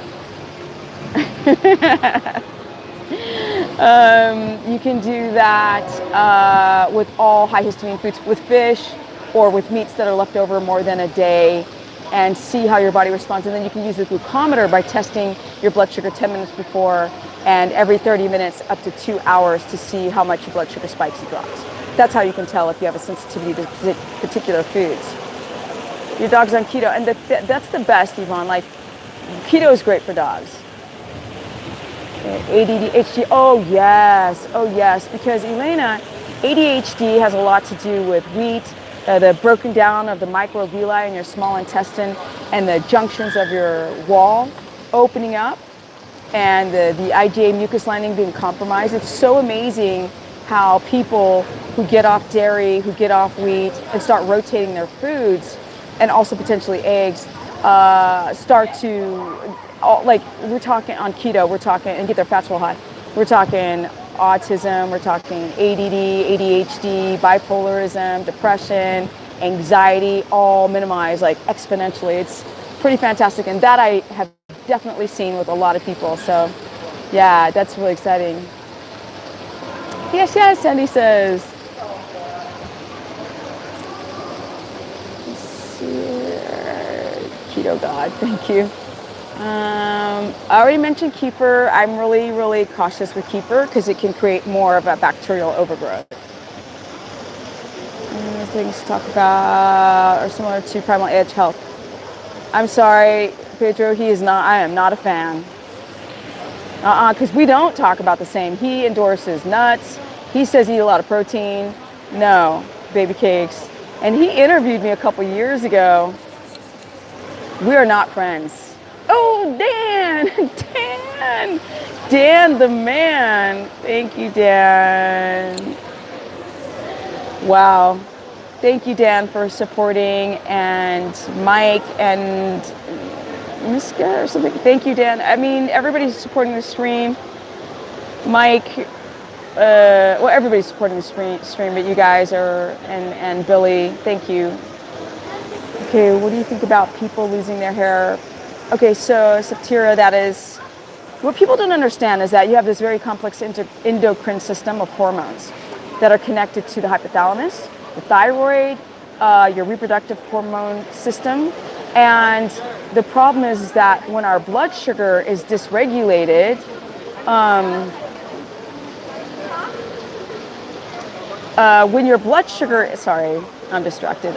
You can do that with all high histamine foods, with fish or with meats that are left over more than a day, and see how your body responds. And then you can use the glucometer by testing your blood sugar 10 minutes before and every 30 minutes up to 2 hours to see how much your blood sugar spikes and drops. That's how you can tell if you have a sensitivity to particular foods. Your dog's on keto, and that's the best, Yvonne. Like, keto is great for dogs. ADD, HD, oh yes, because Elena, ADHD has a lot to do with wheat, the broken down of the microvilli in your small intestine and the junctions of your wall opening up, and the IgA mucus lining being compromised. It's so amazing how people who get off dairy, who get off wheat, and start rotating their foods, and also potentially eggs, start to, like, we're talking on keto, we're talking, and get their fats real high. We're talking autism, we're talking ADD, ADHD, bipolarism, depression, anxiety, all minimized like exponentially. It's pretty fantastic, and that I have definitely seen with a lot of people. So yeah, that's really exciting. Yes, Sandy says. Keto God, thank you. I already mentioned kefir. I'm really cautious with kefir because it can create more of a bacterial overgrowth. Things to talk about are similar to Primal Edge Health. I'm sorry, Pedro, I am not a fan. Because we don't talk about the same. He endorses nuts. He says eat a lot of protein. No, baby cakes. And he interviewed me a couple years ago. We are not friends. Oh, Dan the man. Thank you, Dan. Wow. Thank you, Dan, for supporting, and Mike and Miska or something. Thank you, Dan. I mean, everybody's supporting the stream. Mike, well, everybody's supporting the stream, but you guys are, and Billy, thank you. Okay, what do you think about people losing their hair? Okay, so Septira, that is, what people don't understand is that you have this very complex endocrine system of hormones that are connected to the hypothalamus, the thyroid, your reproductive hormone system. And the problem is that when our blood sugar is dysregulated, when your blood sugar, sorry, I'm distracted,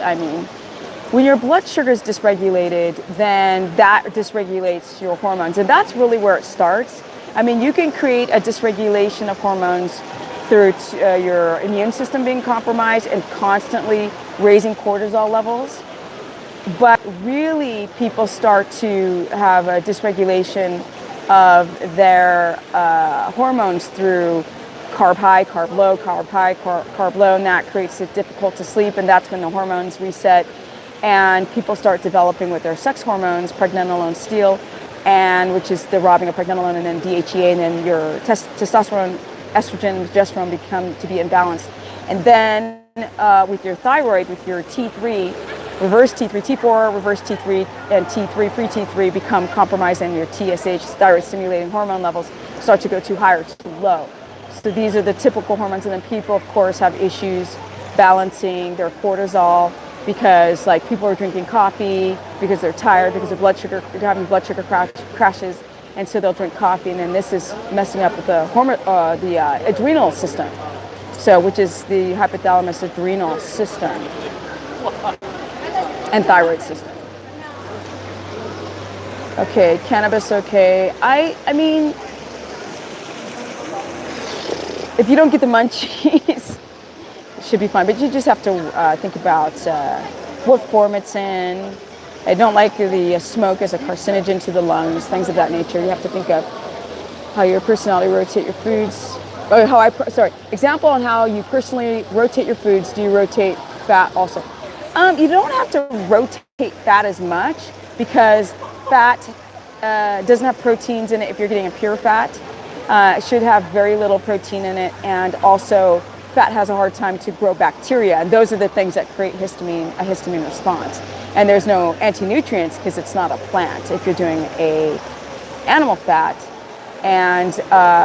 when your blood sugar is dysregulated, then that dysregulates your hormones. And that's really where it starts. I mean, you can create a dysregulation of hormones through your immune system being compromised and constantly raising cortisol levels. But really, people start to have a dysregulation of their hormones through carb high, carb low, carb high, carb low, and that creates it difficult to sleep, and that's when the hormones reset. And people start developing with their sex hormones, pregnenolone, steal, and which is the robbing of pregnenolone, and then DHEA, and then your testosterone, estrogen, and progesterone become to be imbalanced. And then with your thyroid, with your T3, reverse T3, T4, reverse T3, and T3, free T3 become compromised, and your TSH, thyroid stimulating hormone levels, start to go too high or too low. So these are the typical hormones, and then people, of course, have issues balancing their cortisol, because like people are drinking coffee because they're tired, because of blood sugar, they're having blood sugar crashes, and so they'll drink coffee, and then this is messing up with the adrenal system, so which is the hypothalamus adrenal system and thyroid system. Okay, cannabis, okay. I mean, if you don't get the munchies, should be fine, but you just have to think about what form it's in. I don't like the smoke as a carcinogen to the lungs, things of that nature. You have to think of how your personality rotate your foods. Example on how you personally rotate your foods. Do you rotate fat also? You don't have to rotate fat as much, because fat doesn't have proteins in it if you're getting a pure fat. It should have very little protein in it, and also fat has a hard time to grow bacteria, and those are the things that create a histamine response. And there's no anti-nutrients because it's not a plant if you're doing a animal fat. And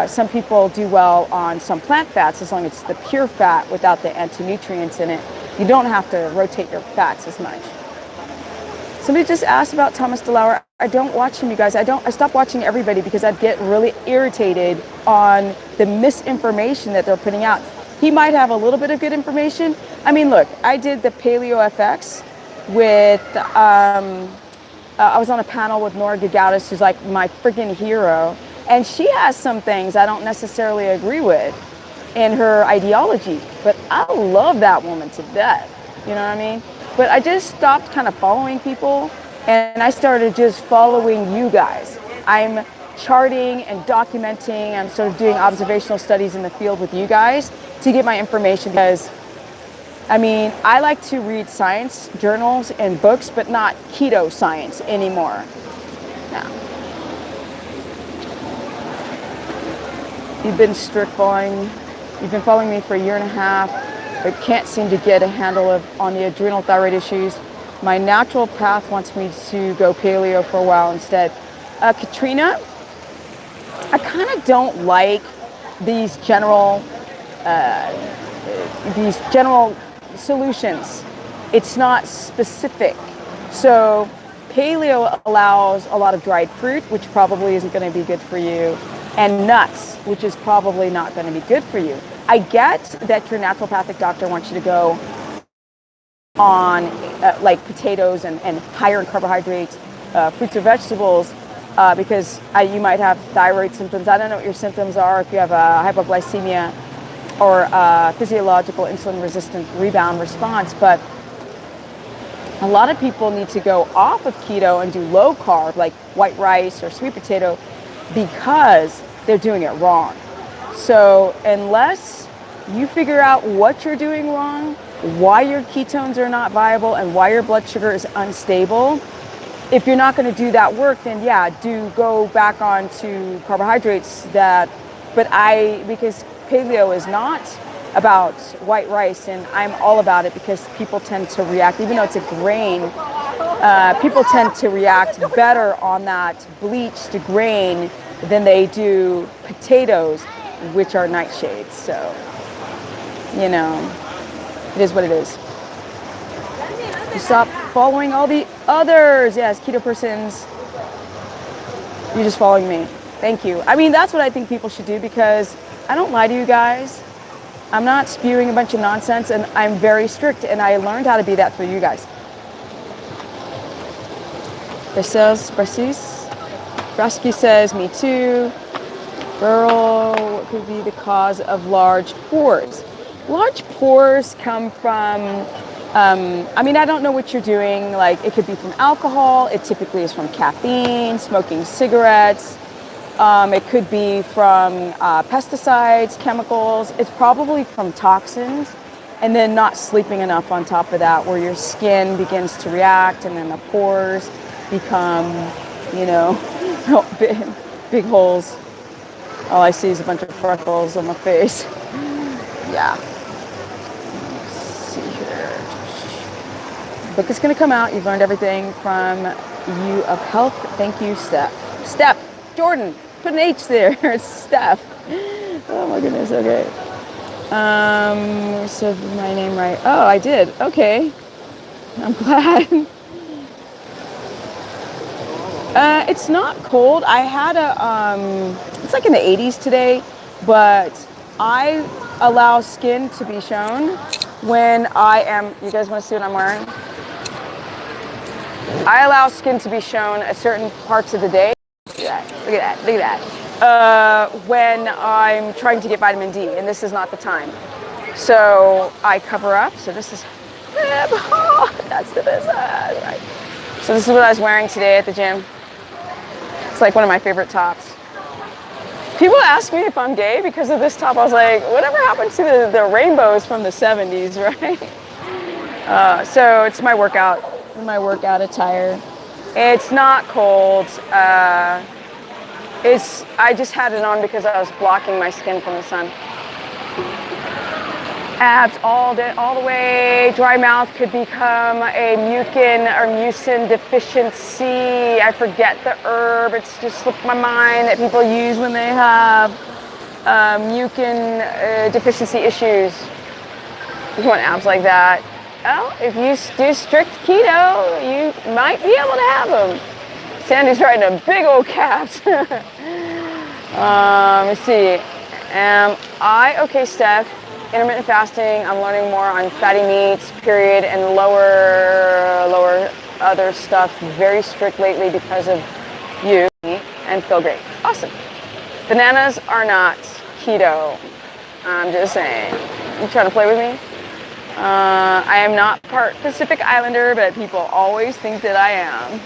some people do well on some plant fats as long as it's the pure fat without the anti-nutrients in it. You don't have to rotate your fats as much. Somebody just asked about Thomas DeLauer. I don't watch him, you guys. I stopped watching everybody because I'd get really irritated on the misinformation that they're putting out. He might have a little bit of good information. I mean, look, I did the Paleo FX, with, I was on a panel with Nora Gagaudis, who's like my freaking hero. And she has some things I don't necessarily agree with in her ideology, but I love that woman to death. You know what I mean? But I just stopped kind of following people, and I started just following you guys. I'm charting and documenting. I'm sort of doing observational studies in the field with you guys to get my information, because I mean, I like to read science journals and books, but not keto science anymore. No. You've been following me for a year and a half, but can't seem to get a handle on the adrenal thyroid issues. My natural path wants me to go paleo for a while instead. Katrina, I kind of don't like these general solutions. It's not specific. So paleo allows a lot of dried fruit, which probably isn't going to be good for you, and nuts, which is probably not going to be good for you. I get that your naturopathic doctor wants you to go on like potatoes and higher in carbohydrates, fruits or vegetables, because you might have thyroid symptoms. I don't know what your symptoms are, if you have a hypoglycemia or physiological insulin resistant rebound response, but a lot of people need to go off of keto and do low carb, like white rice or sweet potato, because they're doing it wrong. So unless you figure out what you're doing wrong, why your ketones are not viable, and why your blood sugar is unstable, if you're not going to do that work, then yeah, do go back onto carbohydrates. Because paleo is not about white rice, and I'm all about it, because people tend to react, even though it's a grain, people tend to react better on that bleached grain than they do potatoes, which are nightshades. So, you know, it is what it is. You stop following all the others. Yes, keto persons, you're just following me. Thank you. I mean, that's what I think people should do, because I don't lie to you guys. I'm not spewing a bunch of nonsense, and I'm very strict, and I learned how to be that through you guys. Brasky says, me too. Girl, what could be the cause of large pores? Large pores come from, I mean, I don't know what you're doing. Like, it could be from alcohol. It typically is from caffeine, smoking cigarettes. It could be from pesticides, chemicals. It's probably from toxins, and then not sleeping enough on top of that, where your skin begins to react, and then the pores become, you know, big holes. All I see is a bunch of freckles on my face. Yeah. Let's see here. Book is going to come out. You've learned everything from you of health. Thank you, Steph. Jordan. Put an H there. It's Steph. Oh my goodness. Okay. So my name right. Oh, I did. Okay. I'm glad. It's not cold. I had it's like in the 80s today, but I allow skin to be shown when I am, you guys want to see what I'm wearing? I allow skin to be shown at certain parts of the day. Look at that. When I'm trying to get vitamin D, and this is not the time. So I cover up. So this is, that's the business, right? So this is what I was wearing today at the gym. It's like one of my favorite tops. People ask me if I'm gay because of this top. I was like, whatever happened to the rainbows from the 70s, right? So it's my workout attire. It's not cold. I just had it on because I was blocking my skin from the sun. Abs all the way. Dry mouth could become a mucin deficiency. I forget the herb. It's just slipped my mind that people use when they have mucin deficiency issues. You want abs like that? Oh, if you do strict keto, you might be able to have them. Sandy's writing a big old caps. Let's see. Okay, Steph. intermittent fasting. I'm learning more on fatty meats, period, and lower other stuff very strict lately because of you, and feel great. Awesome. Bananas are not keto. I'm just saying. You trying to play with me? I am not part Pacific Islander, but people always think that I am.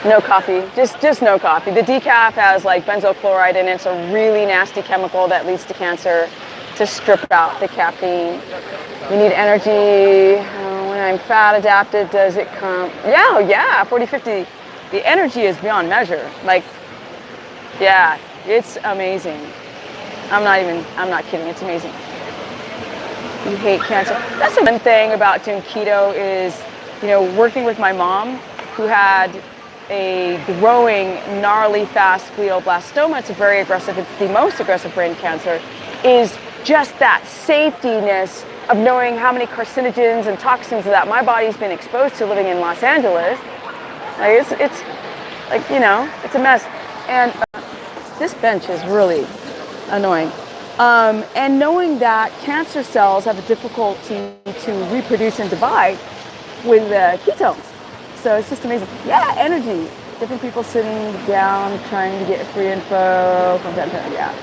No coffee, just no coffee. The decaf has like benzoyl chloride in it. It's a really nasty chemical that leads to cancer. To strip out the caffeine. You need energy. When I'm fat adapted, does it come? Yeah, 40-50. The energy is beyond measure. Like, yeah, it's amazing. I'm not kidding, it's amazing. You hate cancer. That's the one thing about doing keto is, working with my mom who had a growing, gnarly, fast glioblastoma. It's very aggressive. It's the most aggressive brain cancer. Is just that safetyness of knowing how many carcinogens and toxins that my body's been exposed to living in Los Angeles. Like it's like, it's a mess. And this bench is really annoying. And knowing that cancer cells have a difficulty to reproduce and divide with ketones. So it's just amazing. Yeah, energy. Different people sitting down trying to get free info from time to time. Yeah.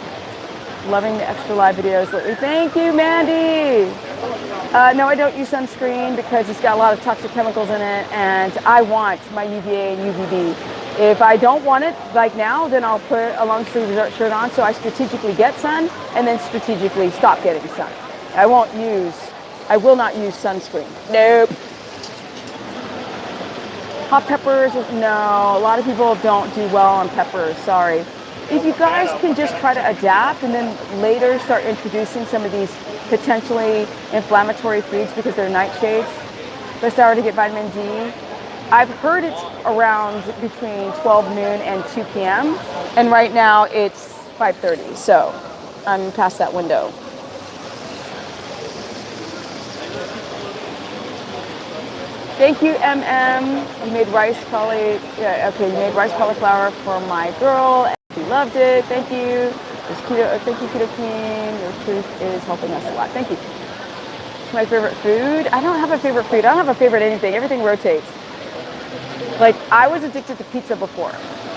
Loving the extra live videos lately. Thank you, Mandy. No, I don't use sunscreen because it's got a lot of toxic chemicals in it, and I want my UVA and UVB. If I don't want it like now, then I'll put a long sleeve shirt on so I strategically get sun and then strategically stop getting sun. I will not use sunscreen. Nope. Hot peppers, no. A lot of people don't do well on peppers, sorry. If you guys can just try to adapt and then later start introducing some of these potentially inflammatory foods because they're nightshades, best hour to get vitamin D. I've heard it's around between 12 noon and 2 p.m. And right now it's 5:30, so I'm past that window. Thank you, MM. You made rice cauliflower for my girl. She loved it. Thank you. Thank you, Keto Queen. Your truth is helping us a lot. Thank you. My favorite food? I don't have a favorite food. I don't have a favorite anything. Everything rotates. Like, I was addicted to pizza before.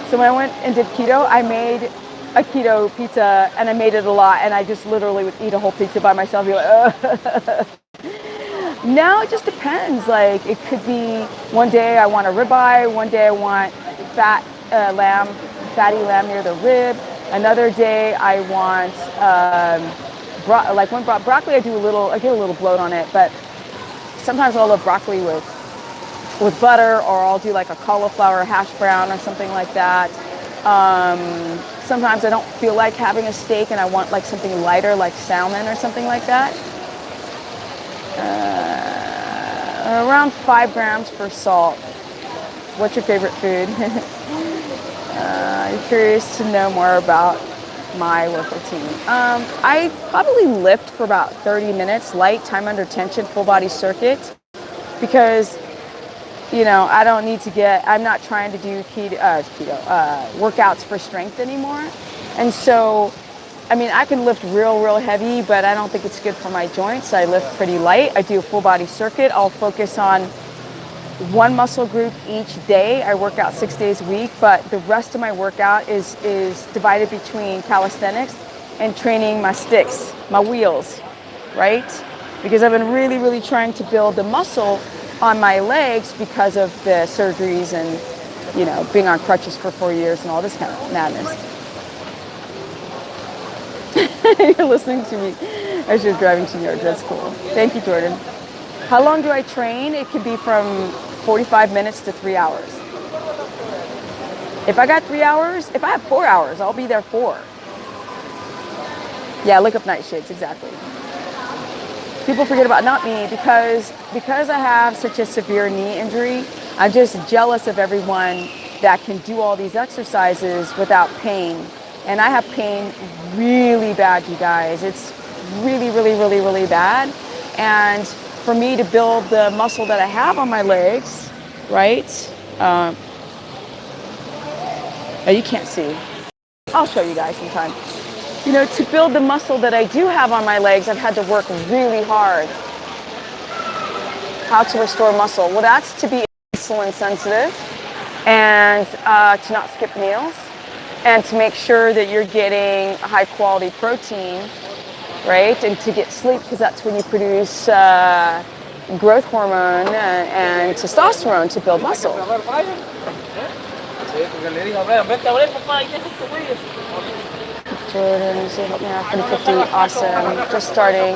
So when I went and did keto, I made a keto pizza and I made it a lot. And I just literally would eat a whole pizza by myself. Be like, ugh. Now it just depends. Like, it could be one day I want a ribeye, one day I want fatty lamb near the rib. Another day I want broccoli. I get a little bloat on it, but sometimes I'll love broccoli with butter, or I'll do like a cauliflower hash brown or something like that. Sometimes I don't feel like having a steak and I want like something lighter, like salmon or something like that. Around 5 grams for salt. What's your favorite food? I'm curious to know more about my work routine. I probably lift for about 30 minutes, light, time under tension, full body circuit, because I don't need to I'm not trying to do keto workouts for strength anymore. And so, I can lift real heavy, but I don't think it's good for my joints. I lift pretty light. I do a full body circuit. I'll focus on one muscle group each day. I work out 6 days a week, but the rest of my workout is divided between calisthenics and training my sticks, my wheels, right? Because I've been really trying to build the muscle on my legs because of the surgeries and, being on crutches for 4 years and all this kind of madness. You're listening to me as you're driving to New York. That's cool. Thank you, Jordan. How long do I train? It could be from 45 minutes to 3 hours. If I got 3 hours, if I have 4 hours, I'll be there 4. Yeah, look up nightshades, exactly. People forget about, not me, because I have such a severe knee injury, I'm just jealous of everyone that can do all these exercises without pain. And I have pain really bad, you guys. It's really bad. And for me to build the muscle that I have on my legs, right? Oh, you can't see. I'll show you guys sometime. You know, to build the muscle that I do have on my legs, I've had to work really hard. How to restore muscle? Well, that's to be insulin sensitive and to not skip meals and to make sure that you're getting high quality protein, right? And to get sleep, because that's when you produce growth hormone and testosterone to build muscle. Jordan, you help me out, 50, awesome, just starting.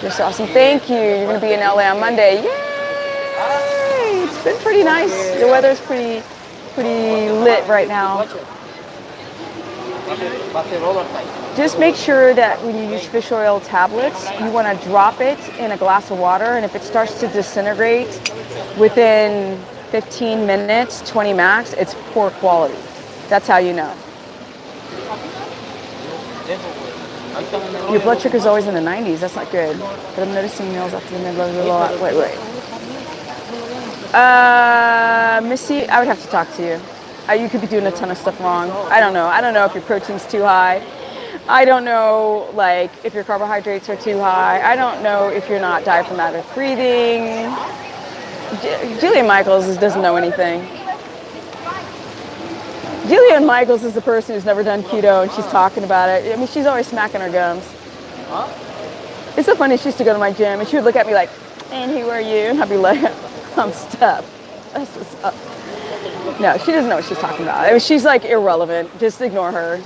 You're so awesome, thank you. You're gonna be in LA on Monday, yay! It's been pretty nice, the weather's pretty lit right now. Just make sure that when you use fish oil tablets, you want to drop it in a glass of water, and if it starts to disintegrate within 15 minutes, 20 max, it's poor quality. That's how you know. Your blood sugar is always in the 90s. That's not good. But I'm noticing meals after the middle of the lot. Wait. Missy, I would have to talk to you. You could be doing a ton of stuff wrong. I don't know. I don't know if your protein's too high. I don't know, like, if your carbohydrates are too high. I don't know if you're not diaphragmatic breathing. Jillian Michaels doesn't know anything. Jillian Michaels is the person who's never done keto, and she's talking about it. I mean, she's always smacking her gums. It's so funny. She used to go to my gym, and she would look at me like, "And who are you?" And I'd be like, "I'm Steph." That's what's up. No, she doesn't know what she's talking about. I mean, she's like irrelevant. Just ignore her.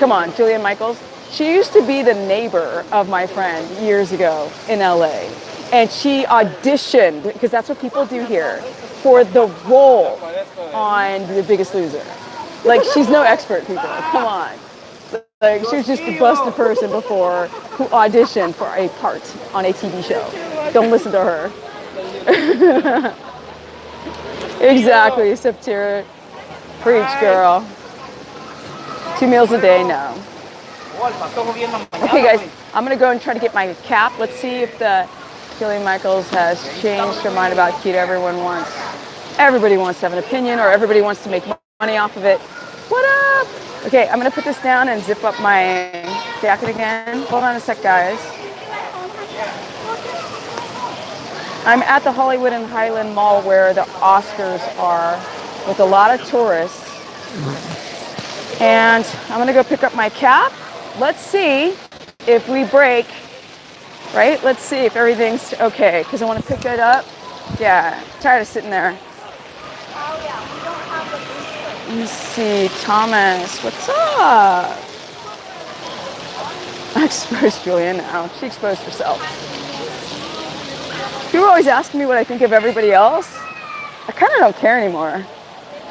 Come on, Jillian Michaels. She used to be the neighbor of my friend years ago in LA. And she auditioned, because that's what people do here, for the role on The Biggest Loser. Like, she's no expert, people. Come on. Like, she was just a busted person before who auditioned for a part on a TV show. Don't listen to her. Exactly, Septira. Preach, girl. 2 meals a day, no. Okay, guys, I'm going to go and try to get my cap. Let's see if the Jillian Michaels has changed her mind about keto. Everybody wants to have an opinion, or everybody wants to make money off of it. What up? Okay, I'm going to put this down and zip up my jacket again. Hold on a sec, guys. I'm at the Hollywood and Highland Mall where the Oscars are with a lot of tourists. And I'm going to go pick up my cap. Let's see if we break, right? Let's see if everything's okay, because I want to pick it up. Yeah, tired of sitting there. Let me see, Thomas, what's up? I exposed Julia now. She exposed herself. People always ask me what I think of everybody else. I kind of don't care anymore.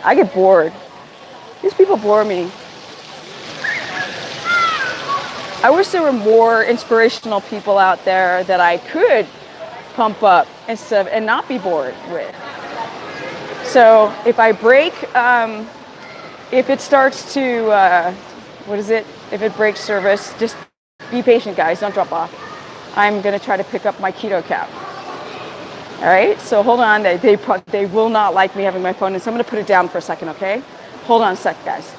I get bored. These people bore me. I wish there were more inspirational people out there that I could pump up instead of, and not be bored with. So if I break, if it starts to, if it breaks service, just be patient, guys. Don't drop off. I'm going to try to pick up my keto cap. All right, so hold on. They will not like me having my phone in, so I'm going to put it down for a second, okay? Hold on a sec, guys.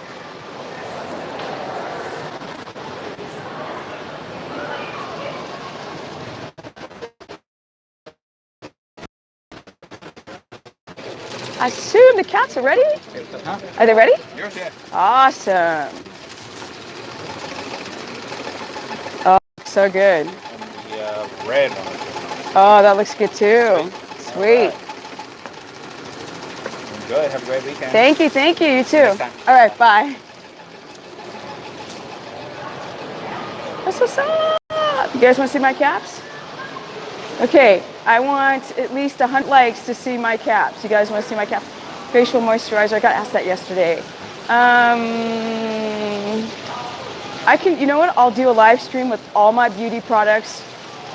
I assume the cats are ready? Huh? Are they ready? Yours, yeah. Awesome. Oh, so good. And the red one. Oh, that looks good too. Sweet. Enjoy. Have a great weekend. Thank you. You too. All right, bye. That's what's up. You guys want to see my caps? Okay, I want at least 100 likes to see my caps. You guys want to see my caps? Facial moisturizer. I got asked that yesterday. You know what? I'll do a live stream with all my beauty products,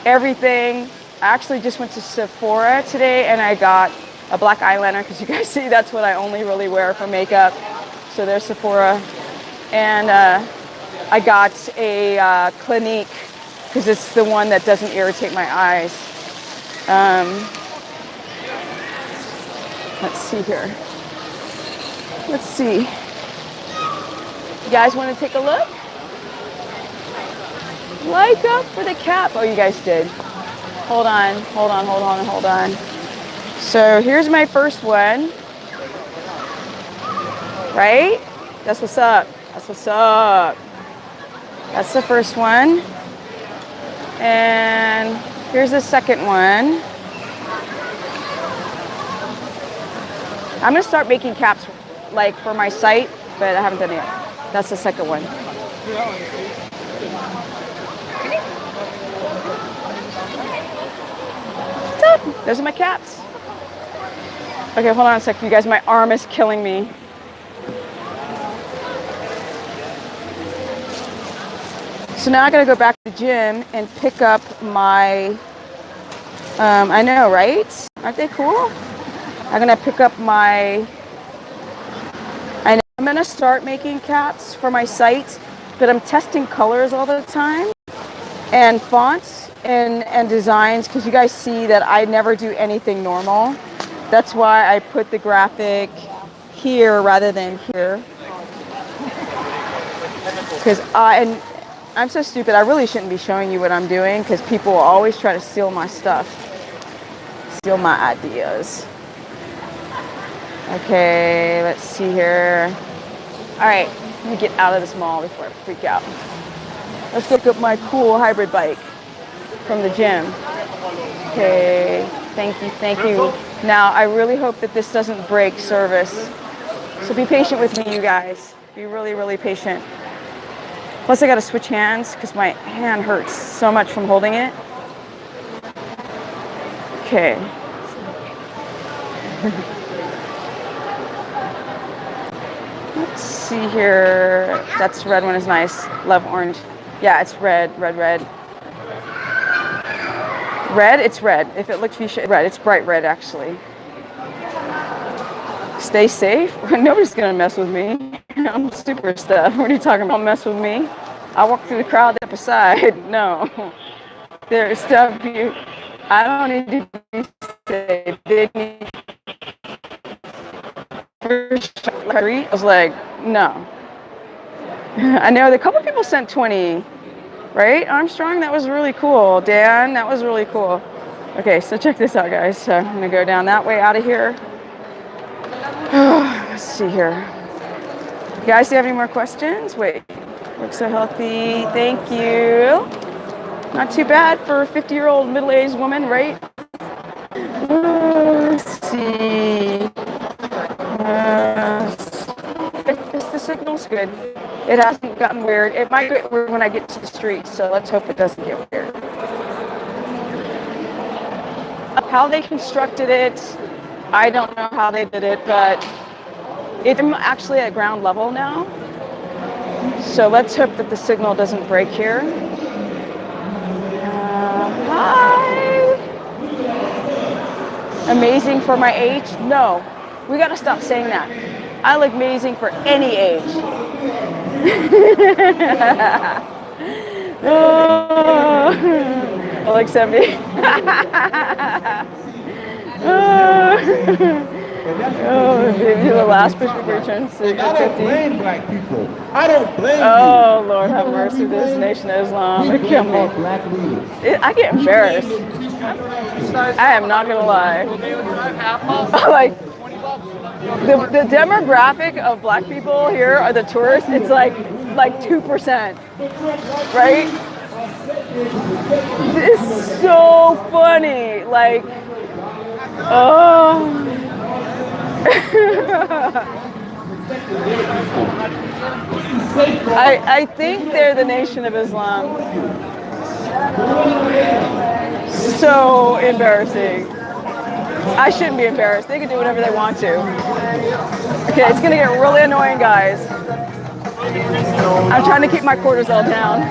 everything. I actually just went to Sephora today and I got a black eyeliner, because you guys see that's what I only really wear for makeup. So there's Sephora. And I got a Clinique, because it's the one that doesn't irritate my eyes. Let's see here. Let's see. guys want to take a look? Like up for the cap. Oh, you guys did. Hold on. So here's my first one. Right? That's what's up. That's the first one. And here's the second one. I'm gonna start making caps like for my site, but I haven't done it yet. That's the second one. Those are my caps. Okay, hold on a second, you guys. My arm is killing me. So now I gotta go back to the gym and pick up my, I know, right? Aren't they cool? I'm gonna pick up my, I'm gonna start making caps for my site, but I'm testing colors all the time and fonts and designs, because you guys see that I never do anything normal. That's why I put the graphic here rather than here. Because I'm so stupid. I really shouldn't be showing you what I'm doing, because people will always try to steal my stuff, steal my ideas. Okay, let's see here. All right, let me get out of this mall before I freak out. Let's look up my cool hybrid bike from the gym. Okay, thank you. Now, I really hope that this doesn't break service. So be patient with me, you guys. Be really, really patient. Plus, I gotta switch hands because my hand hurts so much from holding it. Okay. Let's see here. That's red one is nice. Love orange. Yeah, it's red. Red, it's red. If it looks fuchsia, red. It's bright red, actually. Stay safe. Nobody's gonna mess with me. I'm super stuff. What are you talking about? Don't mess with me. I walk through the crowd step aside. No. There's stuff I don't need to be safe. They need I was like, no. I know a couple people sent 20. Right? Armstrong, that was really cool. Dan, that was really cool. Okay, so check this out, guys. So I'm gonna go down that way out of here. Let's see here. You guys, do you have any more questions? Wait, look so healthy. Thank you. Not too bad for a 50-year-old middle-aged woman, right? Let's see. The signal's good. It hasn't gotten weird. It might get weird when I get to the street, so let's hope it doesn't get weird. How they constructed it, I don't know how they did it, but it's actually at ground level now. So let's hope that the signal doesn't break here. Hi! Amazing for my age? No. We gotta stop saying that. I look amazing for any age. Oh, I like 70. Maybe the last push before you turn 50. I don't blame black people. I don't blame you. Oh, Lord have mercy, this nation of Islam. I get embarrassed. I am not gonna lie. Like, the demographic of black people here are the tourists. It's like 2%, right? It's so funny. Like, oh. I think they're the Nation of Islam. So embarrassing. I shouldn't be embarrassed. They can do whatever they want to. Okay, it's gonna get really annoying, guys. I'm trying to keep my cortisol down.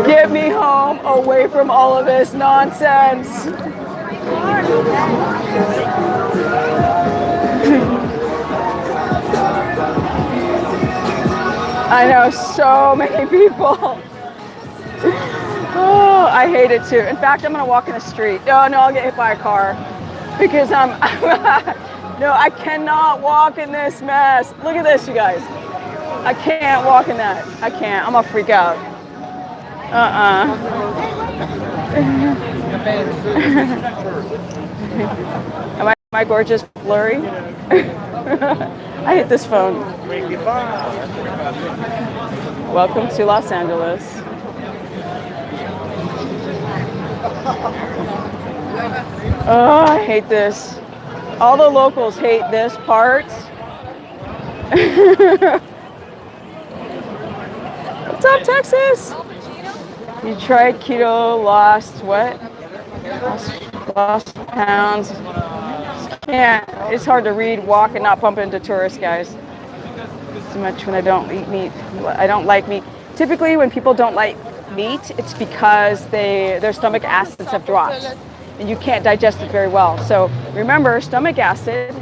Get me home away from all of this nonsense. I know so many people. Oh, I hate it too. In fact, I'm gonna walk in the street. No, I'll get hit by a car because I'm no, I cannot walk in this mess. Look at this, you guys. I can't walk in that. I can't. I'm gonna freak out. Am I gorgeous blurry? I hate this phone. Welcome to Los Angeles. Oh, I hate this. All the locals hate this part. What's up, Texas? You tried keto, lost what? Lost pounds. Yeah, it's hard to read, walk, and not bump into tourists, guys. Too much when I don't eat meat. I don't like meat. Typically, when people don't like meat, it's because their stomach acids have dropped, and you can't digest it very well. So remember, stomach acid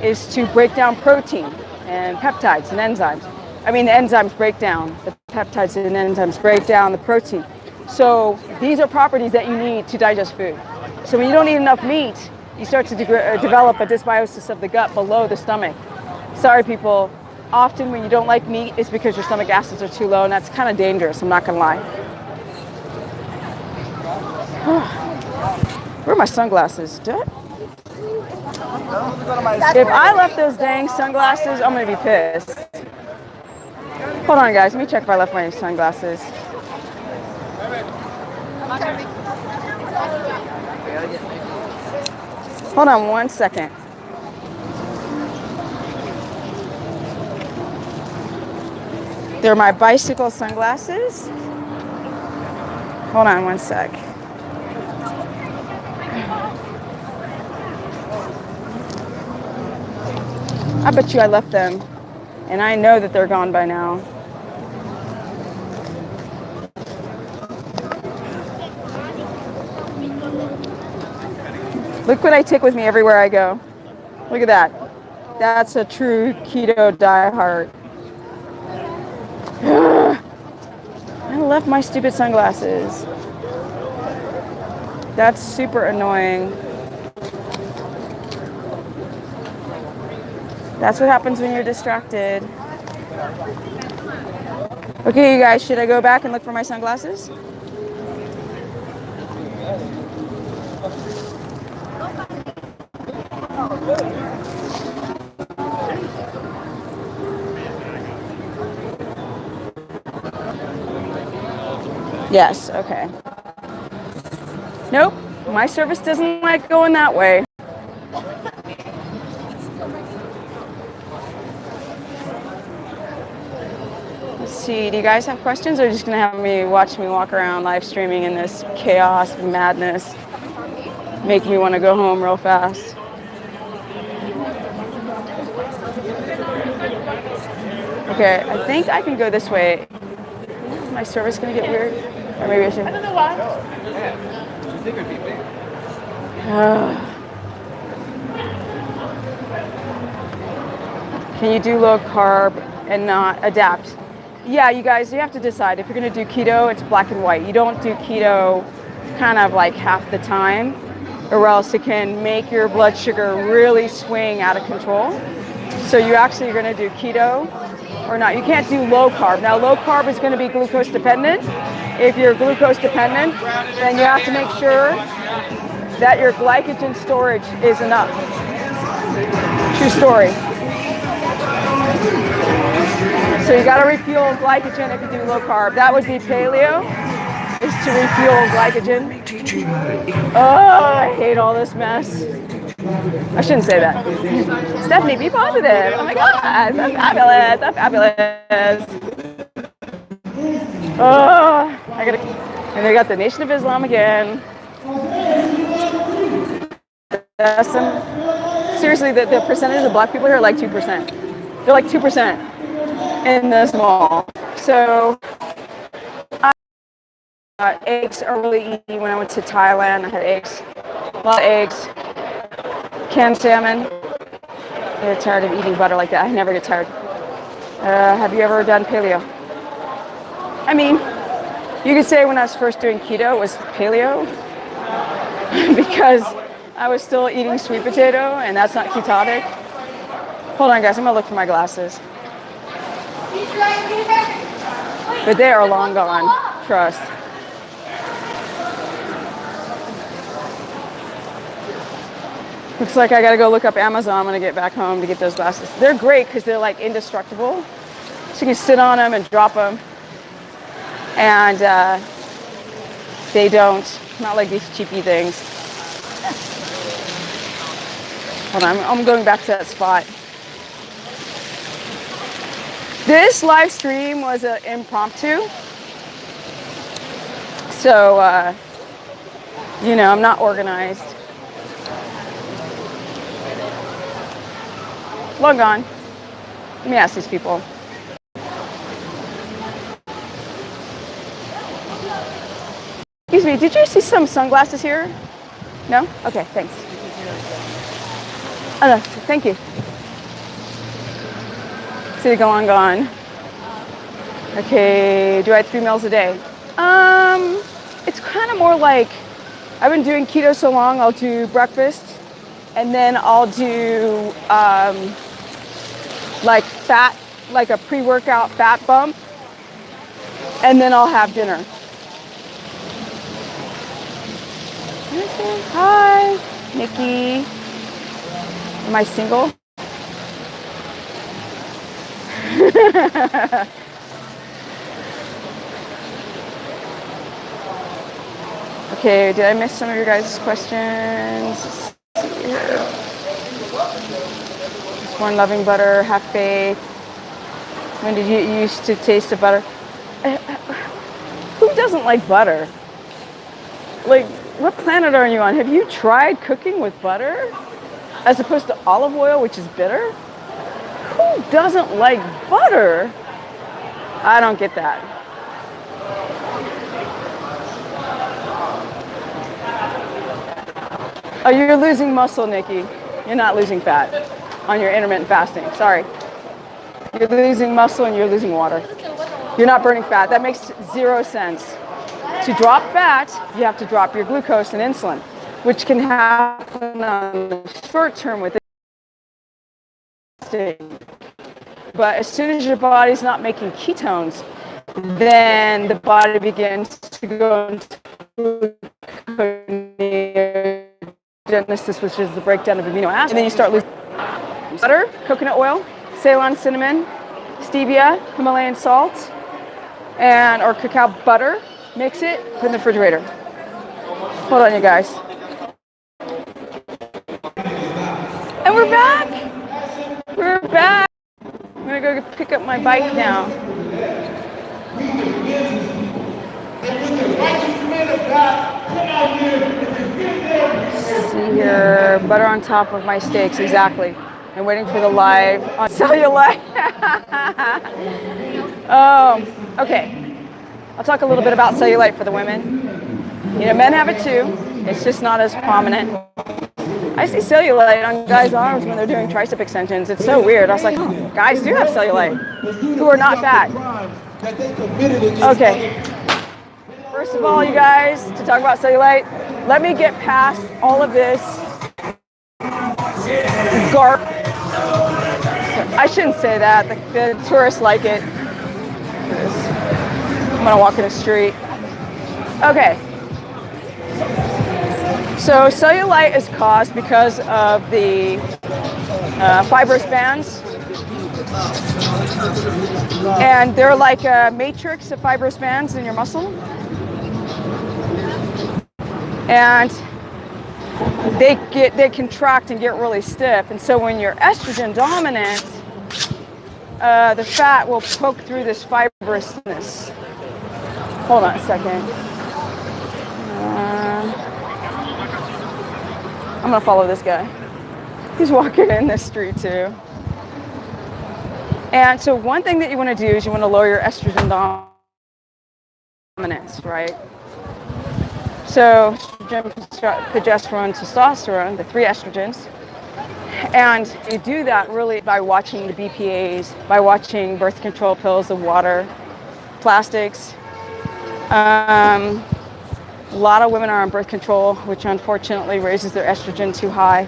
is to break down protein and peptides and enzymes. I mean, the enzymes break down the peptides and enzymes break down the protein. So these are properties that you need to digest food. So when you don't eat enough meat, you start to develop a dysbiosis of the gut below the stomach. Sorry, people. Often when you don't like meat, it's because your stomach acids are too low, and that's kind of dangerous, I'm not gonna lie. Where are my sunglasses? If I left those dang sunglasses, I'm gonna be pissed. Hold on, guys, let me check if I left my sunglasses. Hold on 1 second. They're my bicycle sunglasses. Hold on 1 sec. I bet you I left them, and I know that they're gone by now. Look what I take with me everywhere I go. Look at that. That's a true keto diehard. I left my stupid sunglasses. That's super annoying. That's what happens when you're distracted. Okay, you guys, should I go back and look for my sunglasses? Yes, okay. Nope, my service doesn't like going that way. Let's see, do you guys have questions, or are you just gonna have me watch me walk around live streaming in this chaos, madness, make me want to go home real fast? Okay, I think I can go this way. Is my service gonna get weird? Or maybe I should. I don't know why. You think it'd be big? Can you do low carb and not adapt? Yeah, you guys, you have to decide. If you're gonna do keto, it's black and white. You don't do keto kind of like half the time, or else it can make your blood sugar really swing out of control. So you actually are gonna do keto or not. You can't do low carb. Now, low carb is gonna be glucose dependent. If you're glucose dependent, then you have to make sure that your glycogen storage is enough. True story. So you got to refuel glycogen if you do low carb. That would be paleo, is to refuel glycogen. Oh, I hate all this mess. I shouldn't say that. Stephanie, be positive. Oh my God, that's fabulous. That's fabulous. Oh, and they got the Nation of Islam again. Seriously, the percentage of black people here are like 2%. They're like 2% in this mall. So I eggs are really easy. When I went to Thailand, I had eggs, a lot of eggs, canned salmon. I get tired of eating butter like that. I never get tired. Have you ever done paleo? I mean, You could say when I was first doing keto, it was paleo because I was still eating sweet potato, and that's not ketotic. Hold on, guys. I'm going to look for my glasses. But they are long gone. Trust. Looks like I got to go look up Amazon when I get back home to get those glasses. They're great because they're like indestructible. So you can sit on them and drop them. And they don't, not like these cheapy things. Hold on, I'm going back to that spot. This live stream was an impromptu. So, you know, I'm not organized. Long gone. Let me ask these people. Excuse me, did you see some sunglasses here? No? Okay, thanks. Oh, no, thank you. See, go on, gone. Okay, do I have 3 meals a day? It's kind of more like, I've been doing keto so long, I'll do breakfast, and then I'll do like fat, like a pre-workout fat bump, and then I'll have dinner. Hi, Nikki. Am I single? Okay, did I miss some of your guys' questions? Let's see here. One loving butter, have faith. When did you used to taste the butter? Who doesn't like butter? Like, what planet are you on? Have you tried cooking with butter as opposed to olive oil, which is bitter? Who doesn't like butter? I don't get that. Oh, you're losing muscle, Nikki. You're not losing fat on your intermittent fasting. Sorry. You're losing muscle and you're losing water. You're not burning fat. That makes 0 sense. To drop fat, you have to drop your glucose and insulin, which can happen on the short term with fasting. But as soon as your body's not making ketones, then the body begins to go into gluconeogenesis, which is the breakdown of amino acids. And then you start losing butter, coconut oil, Ceylon cinnamon, stevia, Himalayan salt, and or cacao butter. Mix it, put it in the refrigerator. Hold on, you guys. And we're back. We're back. I'm gonna go pick up my bike now. Let's see here, butter on top of my steaks, exactly. I'm waiting for the live on Cellulite. Okay. I'll talk a little bit about cellulite for the women. You know, men have it too. It's just not as prominent. I see cellulite on guys' arms when they're doing tricep extensions. It's so weird. I was like, oh, guys do have cellulite who are not fat. Okay. First of all, you guys, to talk about cellulite, let me get past all of this garp. I shouldn't say that. The tourists like it. I'm gonna walk in the street. Okay. So cellulite is caused because of the fibrous bands. And they're like a matrix of fibrous bands in your muscle. And they contract and get really stiff. And so when you're estrogen dominant, the fat will poke through this fibrousness. Hold on a second. I'm gonna follow this guy. He's walking in this street too. And so one thing that you want to do is you want to lower your estrogen dominance, right? So estrogen, progesterone, testosterone, the 3 estrogens. And you do that really by watching the BPAs, by watching birth control pills, the water, plastics, A lot of women are on birth control, which unfortunately raises their estrogen too high.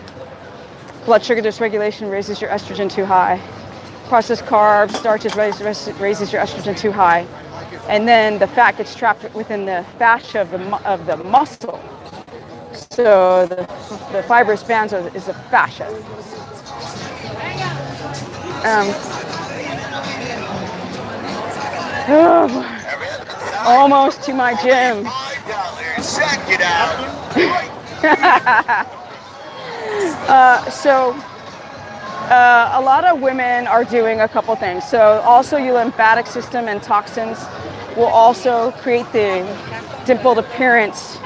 Blood sugar dysregulation raises your estrogen too high. Processed carbs, starches raises your estrogen too high. And then the fat gets trapped within the fascia of the muscle. So the fibrous bands is the fascia. Almost to my gym. Check it out. A lot of women are doing a couple things. So also your lymphatic system and toxins will also create the dimpled appearance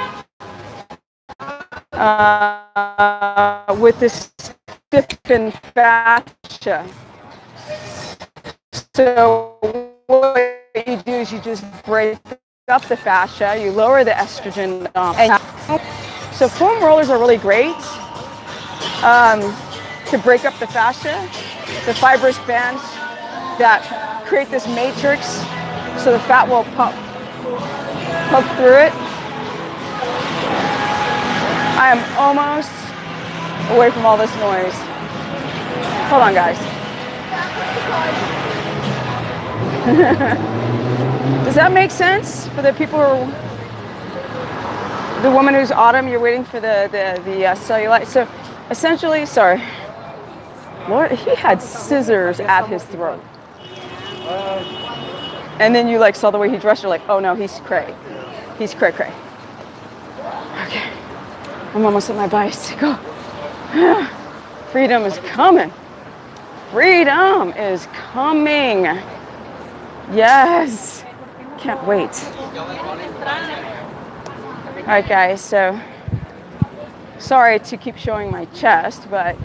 with this stiffened fascia. So what you do is you just break up the fascia, you lower the estrogen. So foam rollers are really great to break up the fascia, the fibrous bands that create this matrix so the fat will pump through it. I am almost away from all this noise. Hold on, guys. Does that make sense for the people who the woman who's autumn, you're waiting for the cellulite? So essentially, sorry. Lord, he had scissors at his throat. And then you like saw the way he dressed, you're like, oh no, he's cray. He's cray. Okay. I'm almost at my bicycle. Freedom is coming. Freedom is coming. Yes. Can't wait. All right, guys, so sorry to keep showing my chest, but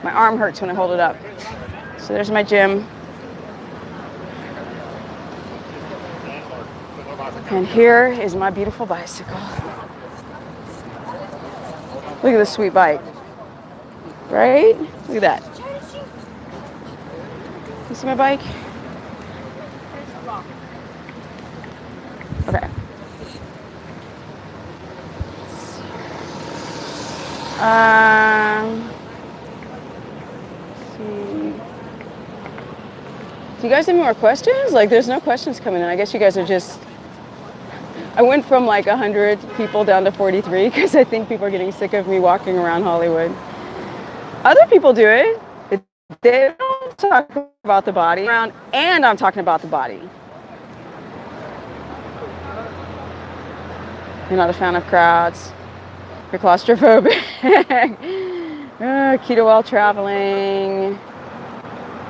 my arm hurts when I hold it up. So there's my gym. And here is my beautiful bicycle. Look at this sweet bike. Right? Look at that. You see my bike? Okay. Do you guys have any more questions? Like, there's no questions coming in. I guess you guys are just... I went from like 100 people down to 43 because I think people are getting sick of me walking around Hollywood. Other people do it. They don't talk about the body around, and I'm talking about the body. You're not a fan of crowds. You're claustrophobic. Keto while traveling.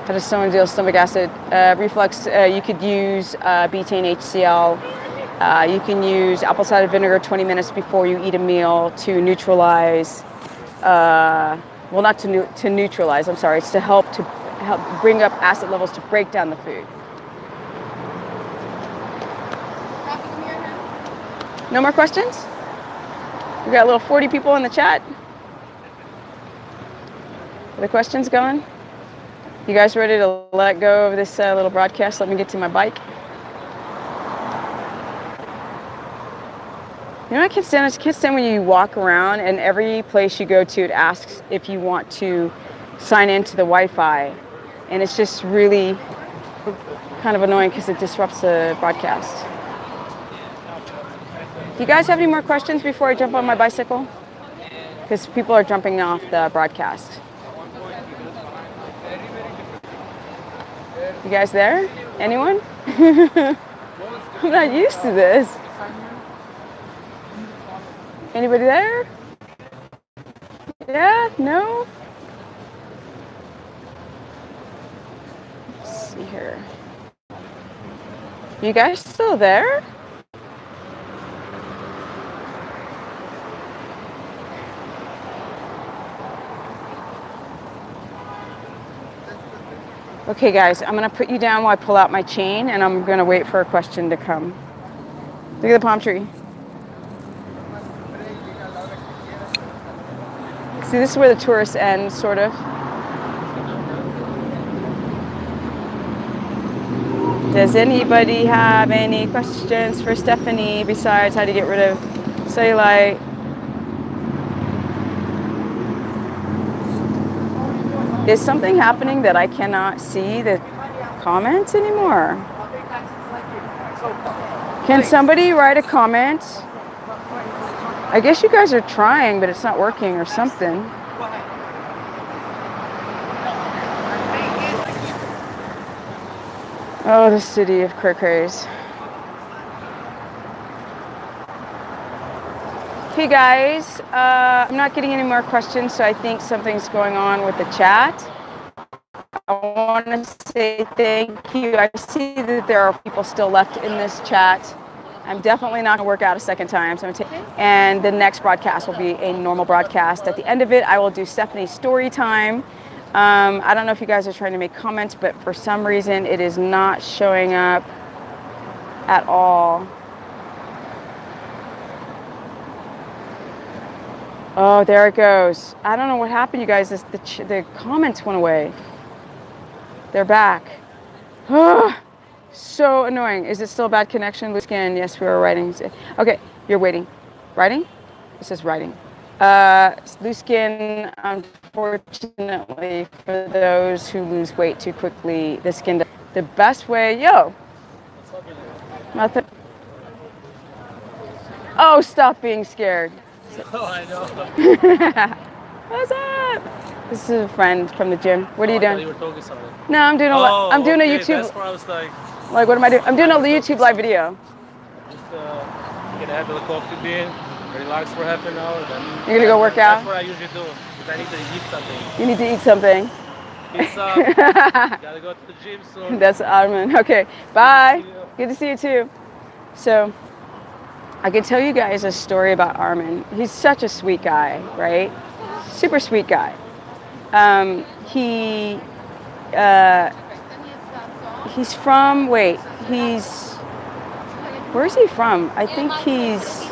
How does someone deal with stomach acid reflux? You could use betaine HCl. You can use apple cider vinegar 20 minutes before you eat a meal to neutralize. Well, not to neutralize. I'm sorry. It's to help bring up acid levels to break down the food. No more questions? We got a little 40 people in the chat. Are the questions going? You guys ready to let go of this little broadcast? Let me get to my bike. You know, I can't stand when you walk around and every place you go to, it asks if you want to sign into the Wi-Fi. And it's just really kind of annoying because it disrupts the broadcast. Do you guys have any more questions before I jump on my bicycle? Because people are jumping off the broadcast. You guys there? Anyone? I'm not used to this. Anybody there? Yeah? No? Let's see here. You guys still there? Okay, guys, I'm going to put you down while I pull out my chain, and I'm going to wait for a question to come. Look at the palm tree. See, this is where the tourists end, sort of. Does anybody have any questions for Stephanie besides how to get rid of cellulite? Is something happening that I cannot see the comments anymore? Can somebody write a comment? I guess you guys are trying, but it's not working or something. Oh, the city of cray-crays. Hey guys, I'm not getting any more questions, so I think something's going on with the chat. I want to say thank you. I see that there are people still left in this chat. I'm definitely not going to work out a second time. And the next broadcast will be a normal broadcast. At the end of it, I will do Stephanie's story time. I don't know if you guys are trying to make comments, but for some reason, it is not showing up at all. Oh, there it goes. I don't know what happened, you guys. The comments went away. They're back. Oh, so annoying. Is it still a bad connection? Loose skin. Yes, we were writing. Okay, you're waiting. Writing? It says writing. Loose skin, unfortunately, for those who lose weight too quickly, the skin, the best way, nothing. Oh, stop being scared. Oh, I know. What's up? This is a friend from the gym. What are you doing? I thought you were talking something. No, I'm doing I'm doing a YouTube. That's what I was like. Like, what am I doing? I'm doing a YouTube live video. Just get a habit of coffee bean, relax for half an hour. Then you're gonna go work out? That's what I usually do. Because I need to eat something. You need to eat something. Pizza. Gotta go to the gym soon. That's Armin. Okay, bye. Good to see you too. So, I can tell you guys a story about Armin. He's such a sweet guy, right? Super sweet guy. He's from, where is he from? I think he's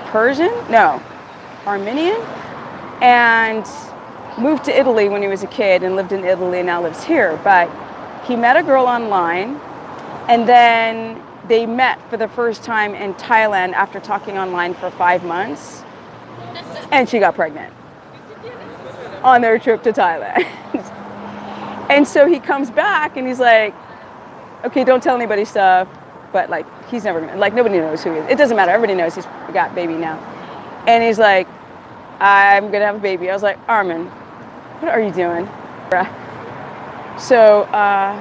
Persian? No, Armenian? And moved to Italy when he was a kid and lived in Italy and now lives here. But he met a girl online and then they met for the first time in Thailand after talking online for 5 months, and she got pregnant on their trip to Thailand. And so he comes back and he's like, okay, don't tell anybody stuff, but like, he's never, like nobody knows who he is. It doesn't matter, everybody knows he's got baby now. And he's like, I'm gonna have a baby. I was like, Armin, what are you doing? So, are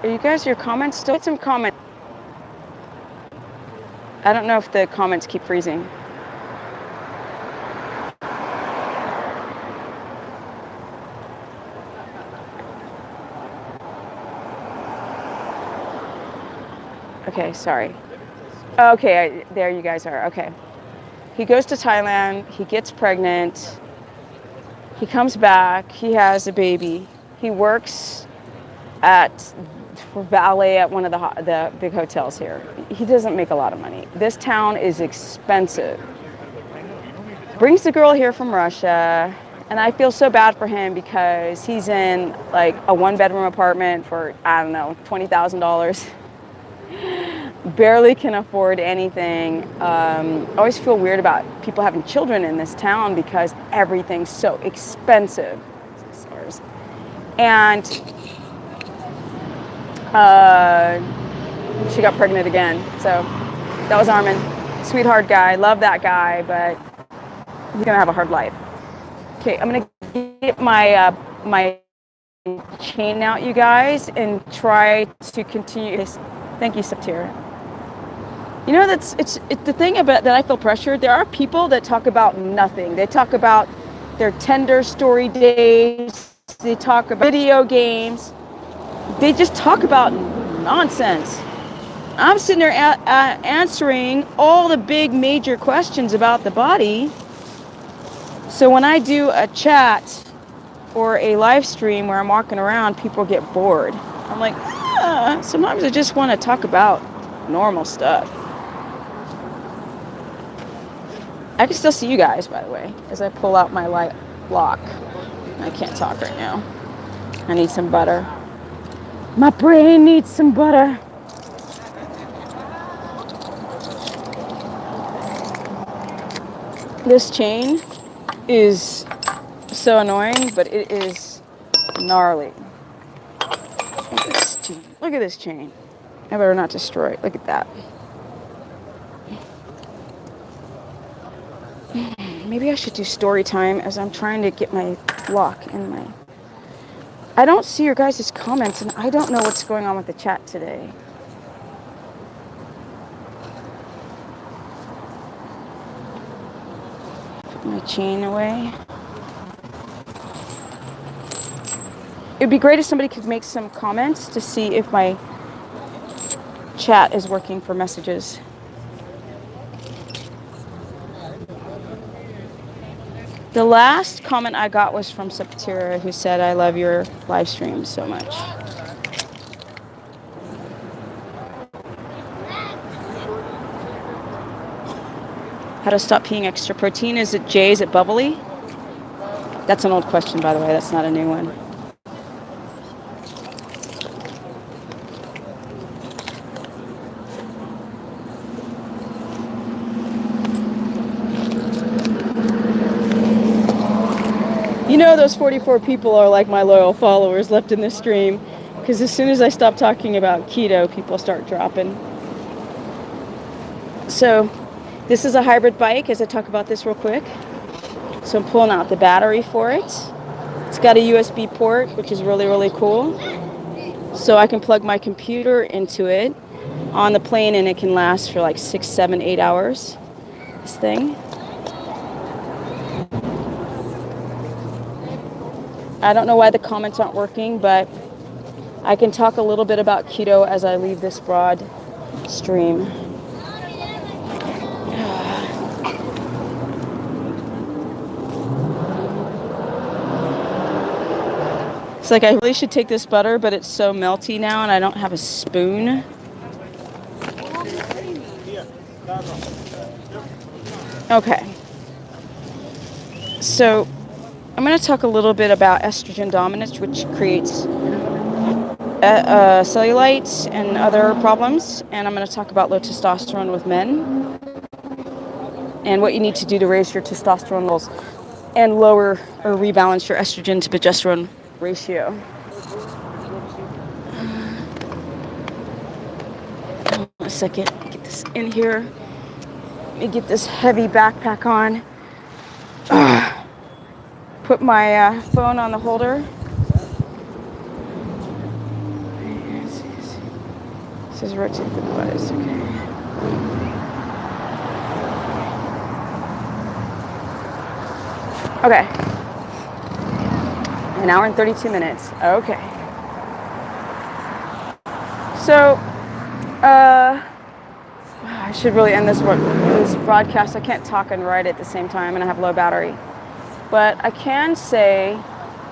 you guys, your comments still? Get some comments. I don't know if the comments keep freezing. Okay, sorry. Okay, there you guys are. Okay. He goes to Thailand, he gets pregnant, he comes back, he has a baby. He works for valet at one of the big hotels here. He doesn't make a lot of money. This town is expensive. Brings the girl here from Russia, and I feel so bad for him because he's in like a 1-bedroom apartment for, I don't know, $20,000. Barely can afford anything. I always feel weird about people having children in this town because everything's so expensive. And she got pregnant again. So that was Armin. Sweetheart guy, love that guy, but he's gonna have a hard life. Okay, I'm gonna get my my chain out, you guys, and try to continue this. Thank you, Septira. You know, it's the thing about that I feel pressured. There are people that talk about nothing. They talk about their Tinder story days. They talk about video games. They just talk about nonsense. I'm sitting there answering all the big major questions about the body. So when I do a chat or a live stream where I'm walking around, people get bored. I'm like, sometimes I just want to talk about normal stuff. I can still see you guys, by the way, as I pull out my light lock. I can't talk right now. I need some butter. My brain needs some butter. This chain is so annoying, but it is gnarly. Look at this chain. Look at this chain. I better not destroy it. Look at that. Maybe I should do story time as I'm trying to get my lock in my... I don't see your guys' comments, and I don't know what's going on with the chat today. Put my chain away. It'd be great if somebody could make some comments to see if my chat is working for messages. The last comment I got was from Septira, who said, I love your live stream so much. How to stop peeing extra protein? Is it Jay? Is it bubbly? That's an old question, by the way. That's not a new one. You know those 44 people are like my loyal followers left in this stream, because as soon as I stop talking about keto, people start dropping. So this is a hybrid bike, as I talk about this real quick. So I'm pulling out the battery for it. It's got a USB port, which is really, really cool. So I can plug my computer into it on the plane, and it can last for like 6, 7, 8 hours, this thing. I don't know why the comments aren't working, but I can talk a little bit about keto as I leave this broad stream. It's like I really should take this butter, but it's so melty now and I don't have a spoon. Okay. So I'm going to talk a little bit about estrogen dominance, which creates cellulite and other problems. And I'm going to talk about low testosterone with men and what you need to do to raise your testosterone levels and lower or rebalance your estrogen to progesterone ratio. Hold on a second. Get this in here. Let me get this heavy backpack on. Put my phone on the holder. It says rotate the device. Okay. Okay. An hour and 32 minutes. Okay. So, I should really end this broadcast. I can't talk and write at the same time, and I have low battery. But I can say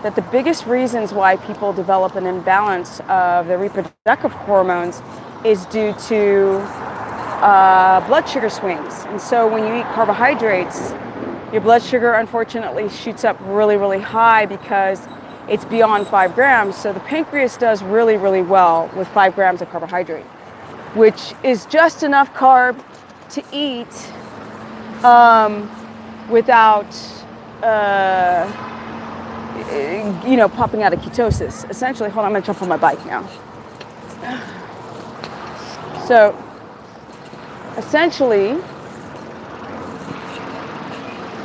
that the biggest reasons why people develop an imbalance of their reproductive hormones is due to blood sugar swings. And so when you eat carbohydrates, your blood sugar unfortunately shoots up really, really high because it's beyond 5 grams. So the pancreas does really, really well with 5 grams of carbohydrate, which is just enough carb to eat without popping out of ketosis. Essentially, hold on, I'm gonna jump on my bike now. So, essentially,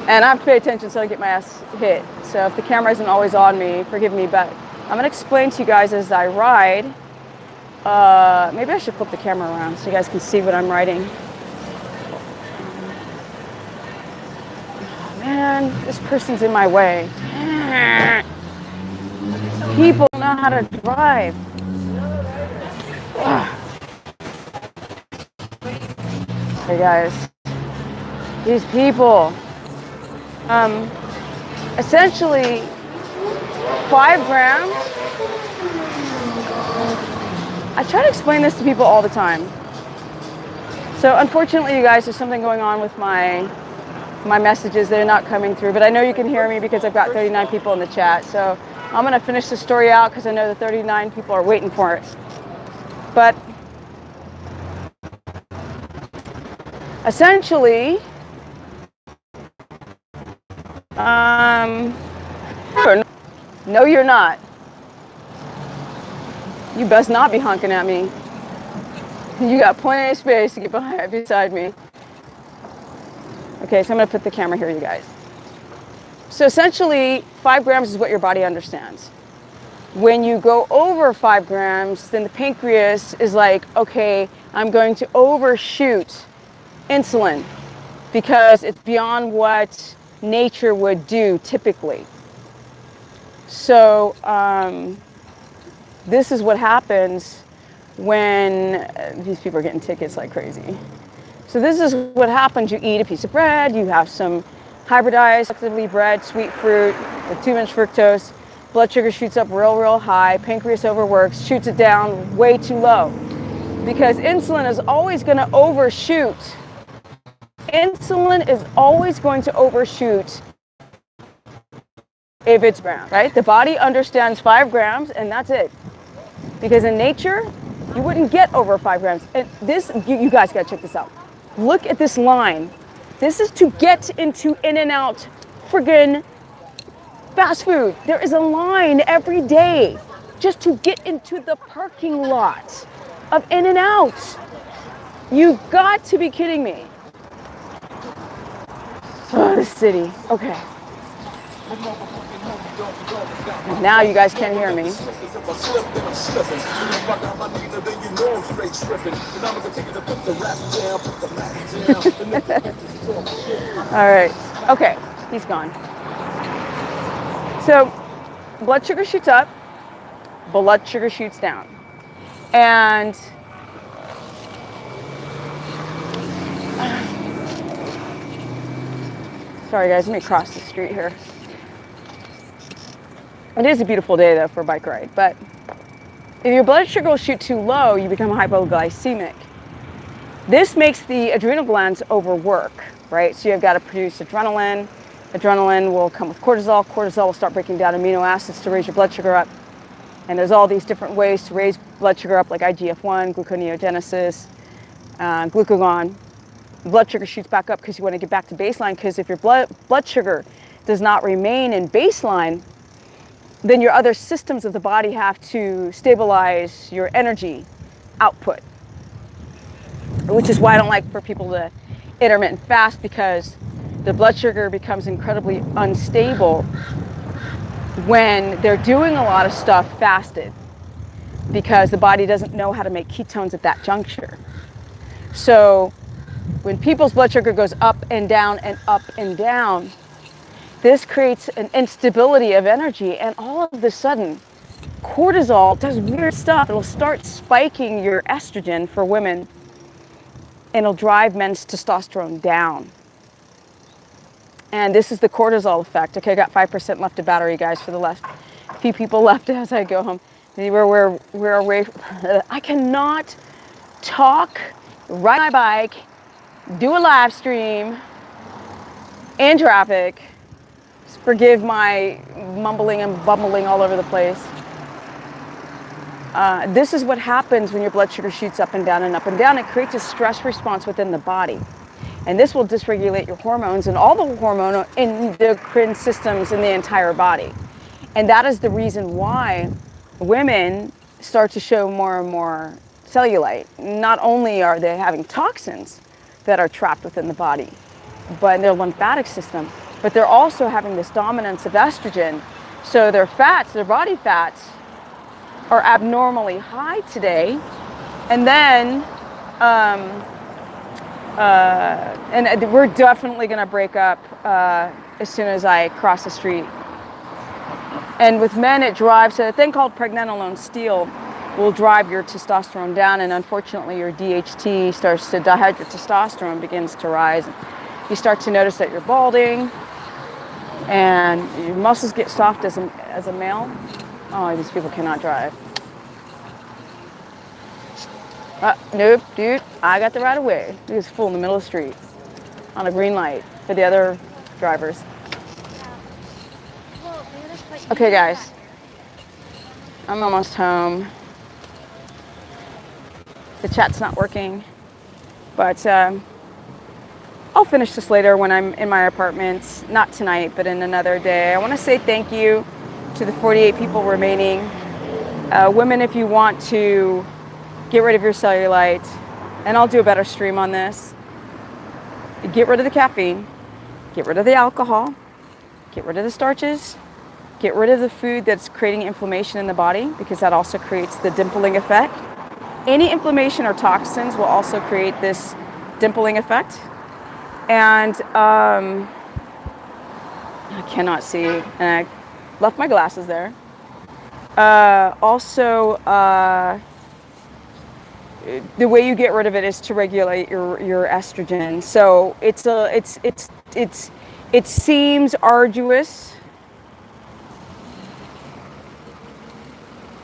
and I have to pay attention so I don't get my ass hit. So if the camera isn't always on me, forgive me, but I'm gonna explain to you guys as I ride. Maybe I should flip the camera around so you guys can see what I'm riding. Man, this person's in my way. People know how to drive. Hey guys, these people. Essentially, 5 grams. I try to explain this to people all the time. So unfortunately, you guys, there's something going on with my my messages, they're not coming through. But I know you can hear me because I've got 39 people in the chat. So I'm going to finish the story out because I know the 39 people are waiting for it. But essentially, no, you're not. You best not be honking at me. You got plenty of space to get beside me. Okay, so I'm going to put the camera here, you guys. So essentially, 5 grams is what your body understands. When you go over 5 grams, then the pancreas is like, okay, I'm going to overshoot insulin because it's beyond what nature would do typically. So this is what happens when these people are getting tickets like crazy. So this is what happens. You eat a piece of bread, you have some hybridized, selectively bred sweet fruit with too much fructose, blood sugar shoots up real high, pancreas overworks, shoots it down way too low. Because insulin is always going to overshoot. Insulin is always going to overshoot if it's brown, right? The body understands 5 grams and that's it. Because in nature, you wouldn't get over 5 grams. And this, you guys gotta check this out. Look at this line. This is to get into In-N-Out friggin' fast food. There is a line every day just to get into the parking lot of In-N-Out. You've got to be kidding me. Oh, this city. Okay. Now you guys can't hear me. All right. Okay. He's gone. So blood sugar shoots up, blood sugar shoots down. And sorry guys, let me cross the street here. It is a beautiful day though for a bike ride, but if your blood sugar will shoot too low, you become hypoglycemic. This makes the adrenal glands overwork, right? So you've got to produce adrenaline. Adrenaline will come with cortisol. Cortisol will start breaking down amino acids to raise your blood sugar up. And there's all these different ways to raise blood sugar up, like IGF-1, gluconeogenesis, glucagon. Blood sugar shoots back up because you want to get back to baseline, because if your blood sugar does not remain in baseline, then your other systems of the body have to stabilize your energy output. Which is why I don't like for people to intermittent fast, because the blood sugar becomes incredibly unstable when they're doing a lot of stuff fasted, because the body doesn't know how to make ketones at that juncture. So when people's blood sugar goes up and down and up and down, this creates an instability of energy, and all of a sudden, cortisol does weird stuff. It'll start spiking your estrogen for women, and it'll drive men's testosterone down. And this is the cortisol effect. Okay, I got 5% left of battery, guys, for the last few people left as I go home. We're away. I cannot talk, ride my bike, do a live stream in traffic. Forgive my mumbling and bumbling all over the place. This is what happens when your blood sugar shoots up and down and up and down. It creates a stress response within the body. And this will dysregulate your hormones and all the hormonal endocrine systems in the entire body. And that is the reason why women start to show more and more cellulite. Not only are they having toxins that are trapped within the body, but in their lymphatic system, but they're also having this dominance of estrogen. So their fats, their body fats, are abnormally high today. And then, and we're definitely gonna break up as soon as I cross the street. And with men, it drives, so a thing called pregnenolone steal will drive your testosterone down, and unfortunately your DHT starts to, dihydrotestosterone begins to rise. You start to notice that you're balding, and your muscles get soft as a male. Oh, these people cannot drive. Nope, dude, I got the right of way. He was full in the middle of the street on a green light. for the other drivers. Okay, guys. I'm almost home. The chat's not working, but I'll finish this later when I'm in my apartment. Not tonight, but in another day. I want to say thank you to the 48 people remaining. Women, if you want to get rid of your cellulite, and I'll do a better stream on this, get rid of the caffeine, get rid of the alcohol, get rid of the starches, get rid of the food that's creating inflammation in the body, because that also creates the dimpling effect. Any inflammation or toxins will also create this dimpling effect. And I cannot see, and I left my glasses there. Also, the way you get rid of it is to regulate your estrogen. So it seems arduous.